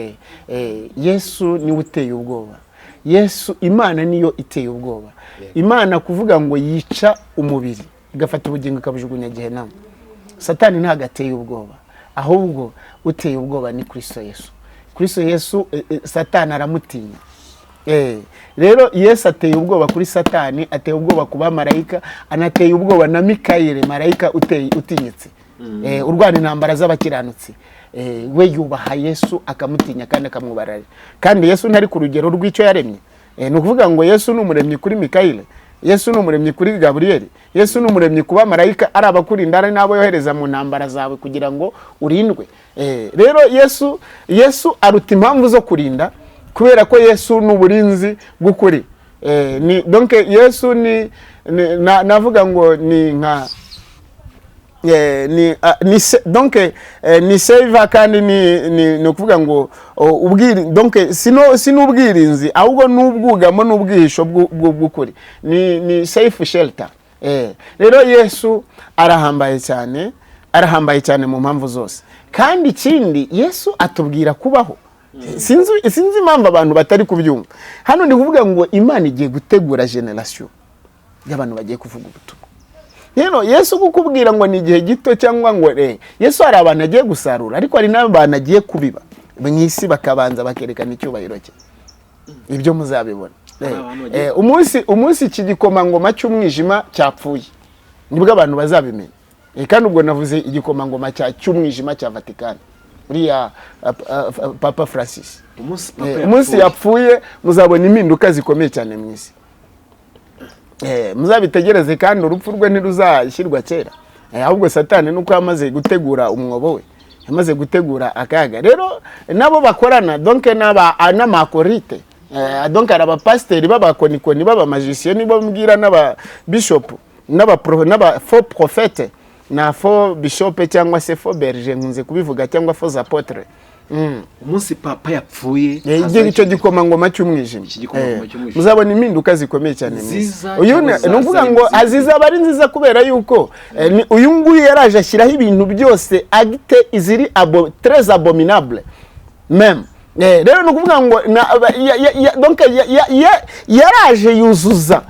Yesu ni uteye ubwoba. Yesu, Imana niyo iteye ubwoba. Imana kuvuga ngo yica umubiri igafata ubugingo ikabujugunya Gehenna. Satani ntago ateye ubwoba, ahubwo uteye ubwoba ni Kristo Yesu. Kristo Yesu Satani aramutinya. Rero Yesu ateye ubwoba kuri Satani, ateye ubwoba ku bamarayika, anateye ubwoba na Mikayeli, marayika utinyitse, urwana intambara z'abakiranutsi. We yubaha Yesu akamutinya kandi akamwubarara. Kandi Yesu ntari ku rugero rw'icyo yaremye. Ni ukuvuga ngo Yesu ni umuremyi kuri Mikayeli, Yesu ni umuremyi kuri Gabrieli, Yesu ni umuremyi kuba marayika ari abakurinda, ari nabo yohereza mu ntambara zawe kugira ngo urindwe. Rero Yesu aruta impamvu zo kurinda, kubera ko Yesu ni uburinzi bw'ukuri. Donc Yesu ni navuga ngo ni nka donc ni save kandi ni ukuvuga ngo donc sino ubwirinzi, ahubwo n'ubwugamo n'ubwihisho bw'ukuri, ni safe shelter. Rero Yesu arahambaye cyane mu mpamvu zose. Kandi ikindi Yesu atubwira kubaho. Sinzi impamvu abantu batari kubyumva. Hano ndi kuvuga ngo Imana igiye gutegura generation y'abantu bagiye kuvuga ubutumwa. Rero Yesu kukubwira ngo ni igihe gito cyangwa ngo Yesu hari abantu agiye gusarura, ariko hari n'abantu agiye kubiba mw'isi bakabanza bakerekana icyubahiro cye. Ibyo muzabibona. Umunsi iki gikomangoma cy'umwijima cyapfuye nibwo abantu bazabimenya. Kandi ubwo navuze igikomangoma cy'umwijima cya Vatican, uriya Papa Francis. Umunsi yapfuye muzabona impinduka zikomeye cyane mw'isi. Muzabitegereze kandi urupfu rwe ntiruzashyirwa kera. Ahubwo Satani nuko yamaze gutegura umwobo we, yamaze gutegura akaga. Rero nabo bakorana, donc n'amakorite, donc araba pasteur b'abakonikoni b'abamagicien nibo mbwira n'aba bishop n'aba faux prophète na faux bishop cyangwa se faux berger nkunze kubivuga, cyangwa faux apôtre. Umunsi Papa yapfuye igihe icyo gikomangoma cy'umwijima muzabona impinduka zikomeye cyane. Uyu nuvuga ngo aziza bari nziza kubera yuko uyu nguyu yaraje ashyiraho ibintu byose acte iziri très abominable même. Rero nukuvuga ngo donc yaraje yuzuza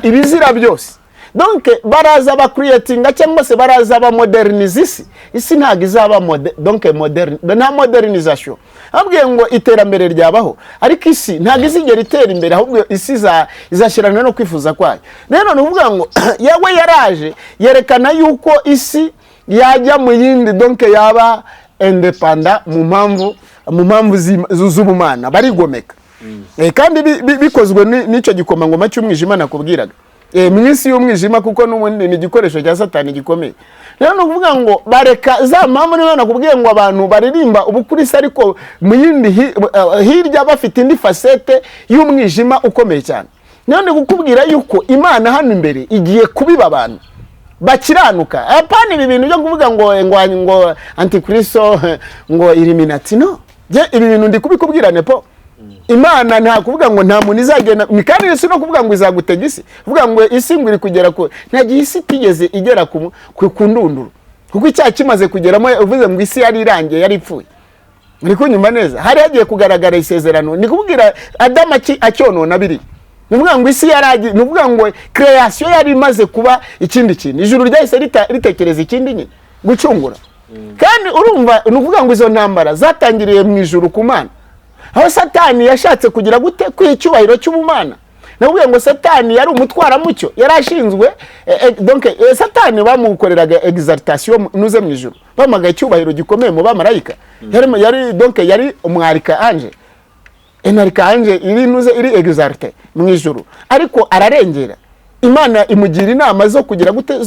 ibizira byose. Donc baraza ba creatinga cyangwa se baraza ba modernize isi ntago izaba donc moderne, nta modernisation. Abwiye ngo iterambere ryabaho, ariko isi ntago izigera itera imbere, ahubwo isi izashirana no kwifuza kwayo. Rero nuvuga ngo yawe yaraje yerekana yuko isi yajya mu yindi, donc yaba independent mu mpamvu z'ubumana barigomeka. Kandi bikozwe n'icyo gikomangoma cy'umwijima nakubwiraga. mu isi y'umwijima, kuko n'ubundi ni igikoresho cya Satani gikomeye. Rero ni ukuvuga ngo bareka za mpamvu niyo nakubwiye ngo abantu baririmba ubukurisi ariko mu yindi hirya bafite indi facette y'umwijima ukomeye cyane. Niyo ndi kukubwira yuko Imana hano imbere igiye kubiba abantu bakiranuka. Apana ibi bintu byo kuvuga ngo antikristo ngo Illuminati, no. Je ibi bintu ndi kubikubwira nepo. Imana nta kuvuga ngo nta muntu izagenda, kandi Yesu no kuvuga ngo izagutega isi. Kuvuga ngo isi ngiri kugera ko nta gihe isi tigeze igera ku ndunduru. Kuko icyaha kimaze kugeramo uvuze ngo isi yari irangiye, yari ipfuye. Muri kunyumva neza, hari hagiye kugaragara isezerano. Ni kubwira Adamu acyonona biri. Nuvuga ngo isi yaragi, nuvuga ngo creation yari imaze kuba ikindi kintu. Ijuru ryahise ritekereza ikindi nyine gucungura. Kandi urumva nuvuga ngo izo ntambara zatangiriye mu ijuru ku Mana. Aho Satani yashatse kugira gute kwicyubahiro cy'ubumana. Navuga ngo Satani yari umutwara mucyo, yarashinzwe donc Satani bamukoreraga exaltation nuze mu ijuru. Bamaga icyubahiro gikomeye mu bamarayika. Yari umwarika anje. Enarika anje iri exalte mu ijuru. Ariko ararengera. Imana imugira inama zo kugira gute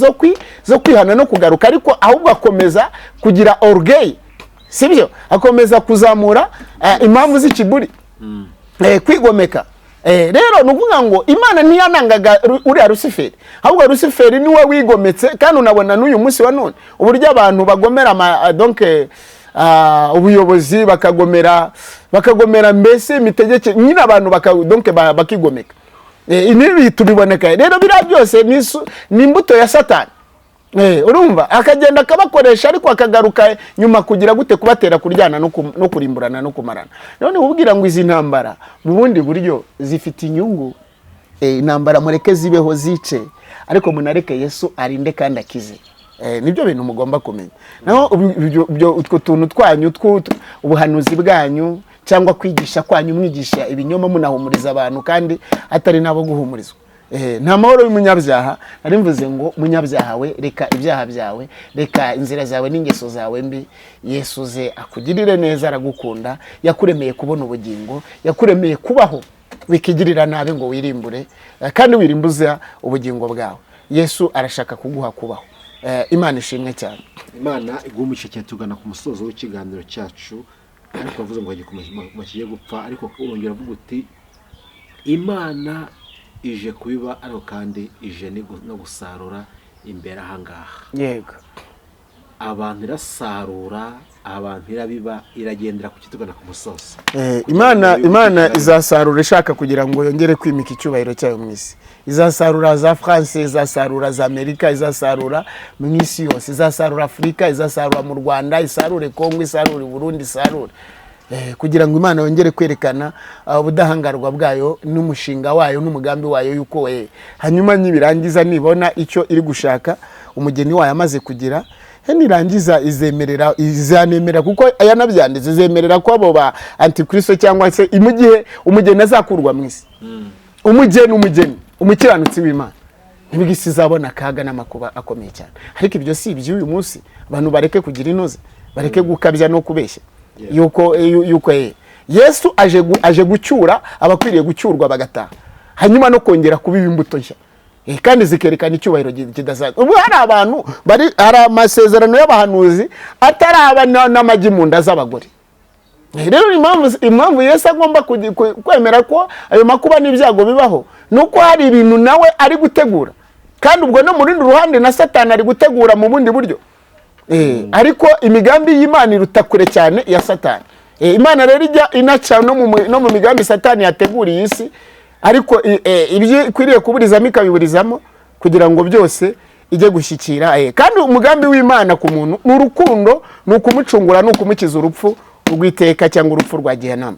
zo kwihana no kugaruka, ariko ahubwo akomeza kugira orgueil. Sibyo? Akomeza kuzamura impamvu z'ikiburi. Kwigomeka. Rero nuvuga ngo Imana ntiyanangaga uriya Luciferi. Ahubwo Luciferi niwe wigometse, kandi unabona n'uyu munsi wa none uburyo abantu bagomera donc ubuyobozi bakagomera mbese imitegeke nyine abantu bakigomeka. Ibi tubiboneka. Rero bira byose ni imbuto ya Satani. Urumva akagenda akabakoresha, ariko akagaruka nyuma kugira gute kubatera kuryana no kurimburana no kumarana. None ubwira ngo izi ntambara mu bundi buryo zifite inyungu. Intambara mureke zibeho zice, ariko munareke Yesu arinde kandi akize. Nibyo bintu mugomba kumenya. Naho utwo tuntu twanyu ubuhanuzi bwanyu cyangwa kwigisha kwanyu mwigisha ibinyoma munahumuriza abantu kandi atari nabo guhumurizwa. Nta mahoro y'umunyabyaha. Ari mvuze ngo munyabyaha we, reka ibyaha byawe, reka inzira zawe n'ingeso zawe mbi. Yesu ze akugirire neza, aragukunda, yakuremeye kubona ubugingo, yakuremeye kubaho, wikigirira nabi ngo wirimbure kandi wirimbuza ubugingo bwawe. Yesu arashaka kuguha kubaho. Imana ishimwe cyane. Imana igumushye cyane. Tugana ku musozo w'ikiganiro cyacu, ariko bavuze ngo bagiye gupfa, ariko urongera uvuga uti Imana ije kubiba, ariko kandi ije no gusarura imbere ahangaha. Yego. Abantu irasarura, abantu irabiba, iragendera ku kitugana ku musozo. Imana izasarura ishaka kugira ngo yongere kwimika icyubahiro cyayo mu isi. Izasarura za France, izasarura za Amerika, izasarura mu isi yose, izasarura Afrika, izasarura mu Rwanda, isarure Kongo, isarure Burundi, isarure kugira ngo Imana yongere kwerekana ubudahangarwa bwayo n'umushinga wayo n'umugambi wayo yuko hanyuma nibirangiza nibona icyo iri gushaka umugeni wayo amaze kugira, nirangiza izanemera kuko yanabyanditse, izemerera ko abo ba antikristo cyangwa se imugihe umugeni azakurwa mu isi. Umugeni umukiranutsi w'Imana ntibigisi zabona kaga n'amakuba akomeye cyane. Ariko ibyo si iby'uyu munsi. Abantu bareke kugira inoze, bareke gukabya no kubeshya. Yuko Yesu aje gucyura abakwiriye gucyurwa bagataha, hanyuma no kongera kubiba imbuto nshya, kandi zikerekana icyubahiro kidasanzwe. Ubu hari abantu hari amasezerano y'abahanuzi ataraba n'amagi mu nda z'abagore. Rero impamvu Yesu agomba kwemera ko ayo makuba n'ibyago bibaho, nuko hari ibintu nawe ari gutegura, kandi ubwo no mu rundi ruhande na Satani ari gutegura mu bundi buryo. Ariko imigambi y'Imana iruta kure cyane ya Satani. Imana rero ijya inaca no mu migambi Satani yateguriye isi, ariko ibyo ikwiriye kuburizamo ikabiburizamo kugira ngo byose ijye gushyikira. Kandi umugambi w'Imana ku muntu ni urukundo, ni ukumucungura, ni ukumukiza urupfu rw'iteka cyangwa urupfu rwa Gehinomu.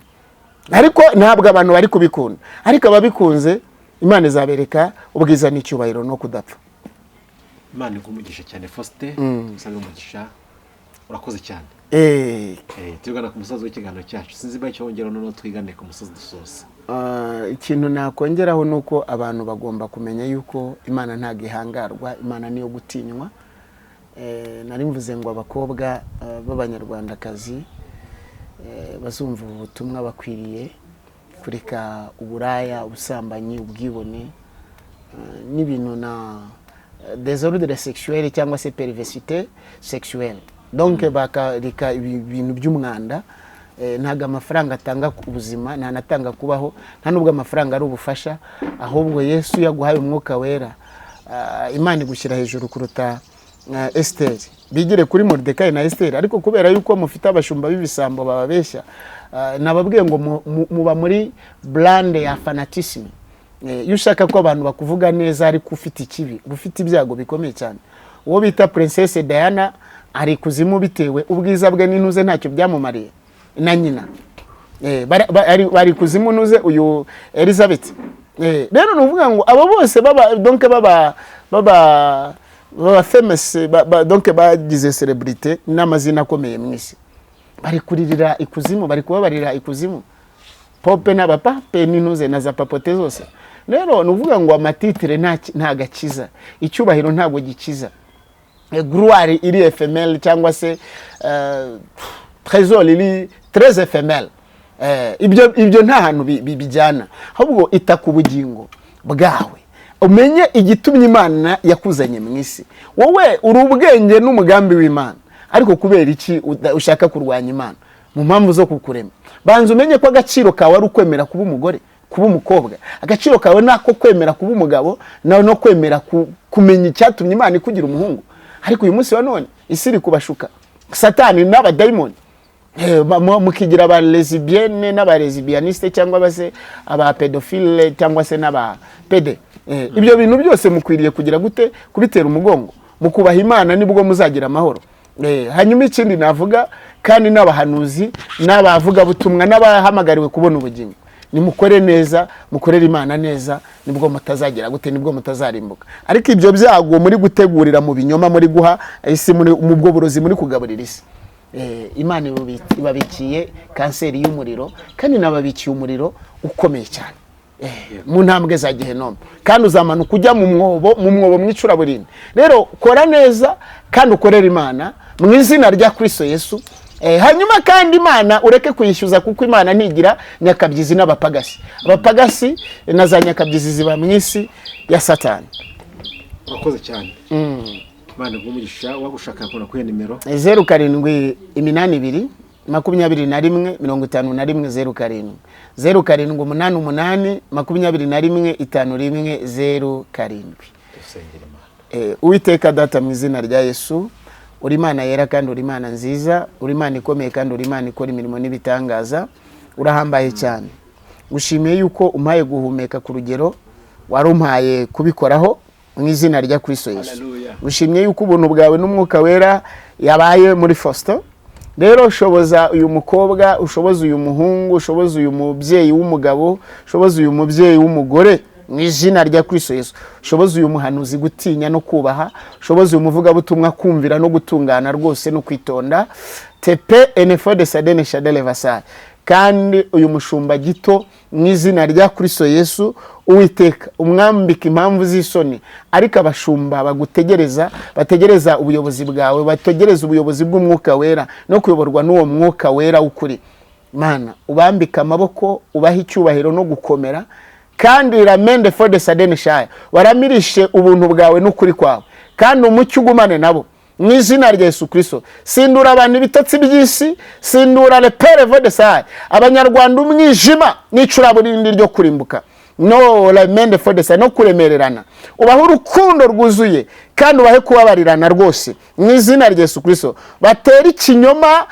Ariko ntabwo abantu bari kubikunda, ariko ababikunze Imana izabereka ubwiza n'icyubahiro no kudapfa. Imana igumugisha cyane Faustin, usabe umugisha, urakoze cyane. Tugana ku musozo w'ikiganiro cyacu, sinzi ba icyo wongera no twigane ku musozo dusoza. Ikintu nakongeraho nuko abantu bagomba kumenya yuko Imana ntago ihangarwa, Imana niyo gutinywa. Nari mvuze ngo abakobwa b'abanyarwandakazi bazumva ubutumwa bakwiriye kureka uburaya, ubusambanyi, ubwibone, n'ibintu na désordre sexuel cyangwa se perversité sexuelle. Donc bakarika ibintu by'umwanda. Ntago amafaranga atanga ubuzima, ntanatanga kubaho, nta nubwo amafaranga ari ubufasha, ahubwo Yesu yaguhaye umwuka wera, Imana igushyira hejuru kuruta Esther. Bigire kuri Mordecai na Esther, ariko kubera yuko mufite abashumba b'ibisambo bababeshya, nababwiye ngo muba muri brand ya fanatisme. Iyo ushaka ko abantu bakuvuga neza ariko ufite ikibi, ufite ibyago bikomeye cyane. Uwo bita Princesse Diana ari kuzimu bitewe ubwiza bwe n'intuze ntacyo byamumariye na nyina. Bari kuzimu nuze uyu Elizabeth. Rero nuvuga ngo abo bose baba famous, donc bagize celebrity n'amazina akomeye mwisi, bari kuririra ikuzimu, bari kubabarira ikuzimu. Pope n'abapape n'intuze na za papote zose. Rero nuvuga ngo amatitire nta gakiza, icyubahiro ntago gikiza, gloire iri éphémère cyangwa se trésor iri très éphémère. Ibyo nta hantu bijyana, ahubwo ita ku bugingo bwawe, umenye igitumye Imana yakuzanye mu isi. Wowe uri ubwenge n'umugambi w'Imana, ariko kubera iki ushaka kurwanya Imana mu mpamvu zo kukurema? Banza umenye ko agaciro kawe ari ukwemera kuba umugore, kuba umukobwa. Agaciro kawe nako kwemera kuba umugabo, no kwemera kumenya icyatumye Imana ikugira umuhungu. Ariko uyu munsi wa none isi iri kubashuka, Satani n'abadayimoni, mukigira aba lesbienne n'aba lesbianiste cyangwa base aba pedophile cyangwa se n'aba pede. Ibyo bintu byose mukwiriye kugira gute? Kubitera umugongo, mukubaha Imana nibwo muzagira amahoro. Hanyuma ikindi navuga, kandi n'abahanuzi n'abavuga butumwa n'abahamagariwe kubona ubugingo, nimukore neza, mukorera Imana neza, nibwo mutazagira gute, nibwo mutazarimbuka. Ariko ibyo byago muri gutegurira mu binyoma, muri guha isi, mu bwo burozi muri kugaburira isi, Imana ibabikiye kanseri y'umuriro, kandi nababikiye umuriro ukomeye cyane mu ntambwe za Gehinomu, kandi uzamanuka ujya mu mwobo mw'icuraburindi. Rero kora neza kandi ukorera Imana mu izina rya Kristo Yesu. Hanyuma kandi Imana ureke kuyishyuza, kuko Imana ntigira nyakabyizi n'abapagasi. Abapagasi na za nyakabyizi ziba mu isi ya Satani. Urakoze cyane. Imana bw'umugisha, wagushaka kubona kuri nimero 0782 21 51 0788 21 51 07. Uwiteka Data mu izina rya Yesu, uri Imana yera kandi uri Imana nziza, uri Imana ikomeye kandi uri Imana ikora imirimo n'ibitangaza, urahambaye cyane. Ushimiye yuko umpaye guhumeka ku rugero warumpaye kubikoraho mu izina rya Kristo Yesu. Ushimiye yuko ubuntu bwawe n'umwuka wera yabaye muri Faustin. Rero ushoboza uyu mukobwa, ushoboza uyu muhungu, ushoboza uyu mubyeyi w'umugabo, ushoboza uyu mubyeyi w'umugore mu izina rya Kristo Yesu. Ushoboza uyu muhanuzi gutinya no kubaha, ushoboza uyu muvuga butumwa kumvira no gutungana rwose no kwitonda. Tepe enfo de Sadene Shadele Vasai. Kandi uyu mushumba gito mu izina rya Kristo Yesu, Uwiteka umwambika impamvu z'isoni, ariko abashumba bategereza ubuyobozi bwawe, bategereza ubuyobozi bw'umwuka wera no kuyoborwa n'uwo mwuka wera ukuri. Mana ubambika amaboko, ubaha icyubahiro no gukomera, kandi ramende for the Sadene Shaya waramirishe ubuntu bwawe n'ukuri kwawe, kandi umucyo ugumane nabo mu izina rya Yesu Kristo. Sindura abantu ibitotsi by'isi, sindura le pere de sai abanyarwanda umwijima n'icuraburindi ryo kurimbuka. No la mende for the sai no kuremererana, ubaho urukundo rwuzuye kandi ubahe kubabarirana rwose mu izina rya Yesu Kristo. Batera ikinyoma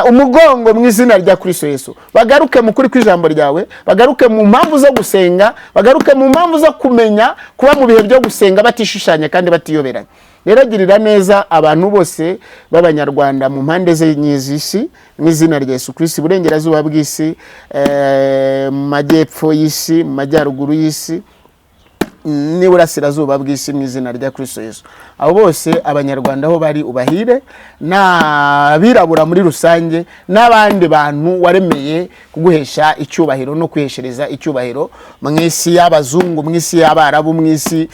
umugongo mu izina rya Kristo Yesu. Bagaruke mu kuri kw'ijambo ryawe, bagaruke mu mpamvu zo gusenga, bagaruke mu mpamvu zo kumenya kuba mu bihe byo gusenga batishishanya kandi batiyoberanye. Rero girira neza abantu bose b'abanyarwanda mu mpande z'isi mu izina rya Yesu Kristo, burengerazuba bw'isi, mu majyepfo y'isi, mu majyaruguru y'isi, n'iburasirazuba bw'isi mu izina rya Kristo Yesu. Abo bose abanyarwanda aho bari ubahire, n'abirabura muri rusange, n'abandi bantu waremeye kuguhesha icyubahiro no kwiheshereza icyubahiro mu isi y'abazungu, mu isi y'abarabu, mu isi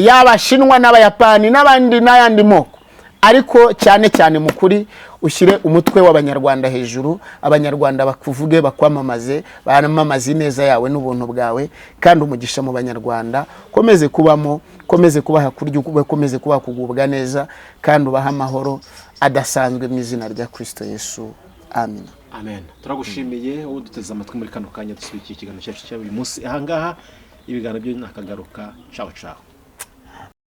y'abashinwa n'abayapani n'abandi n'ayandi moko. Ariko cyane cyane mukuri ushyire umutwe w'abanyarwanda hejuru, abanyarwanda bakuvuge, bakwamamaze, bamamaze ineza yawe n'ubuntu bwawe, kandi umugisha mu banyarwanda komeze kubamo, komeze kubaha kurya, komeze kubaha kugubwa neza, kandi ubaha amahoro adasanzwe mu izina rya Kristo Yesu, amen. Amen. Turagushimiye wowe duteze amatwi muri kano kanya dusubikiye ikiganiro cyacu cya buri munsi. Ahangaha ibiganiro byo nakagaruka. Ciao ciao.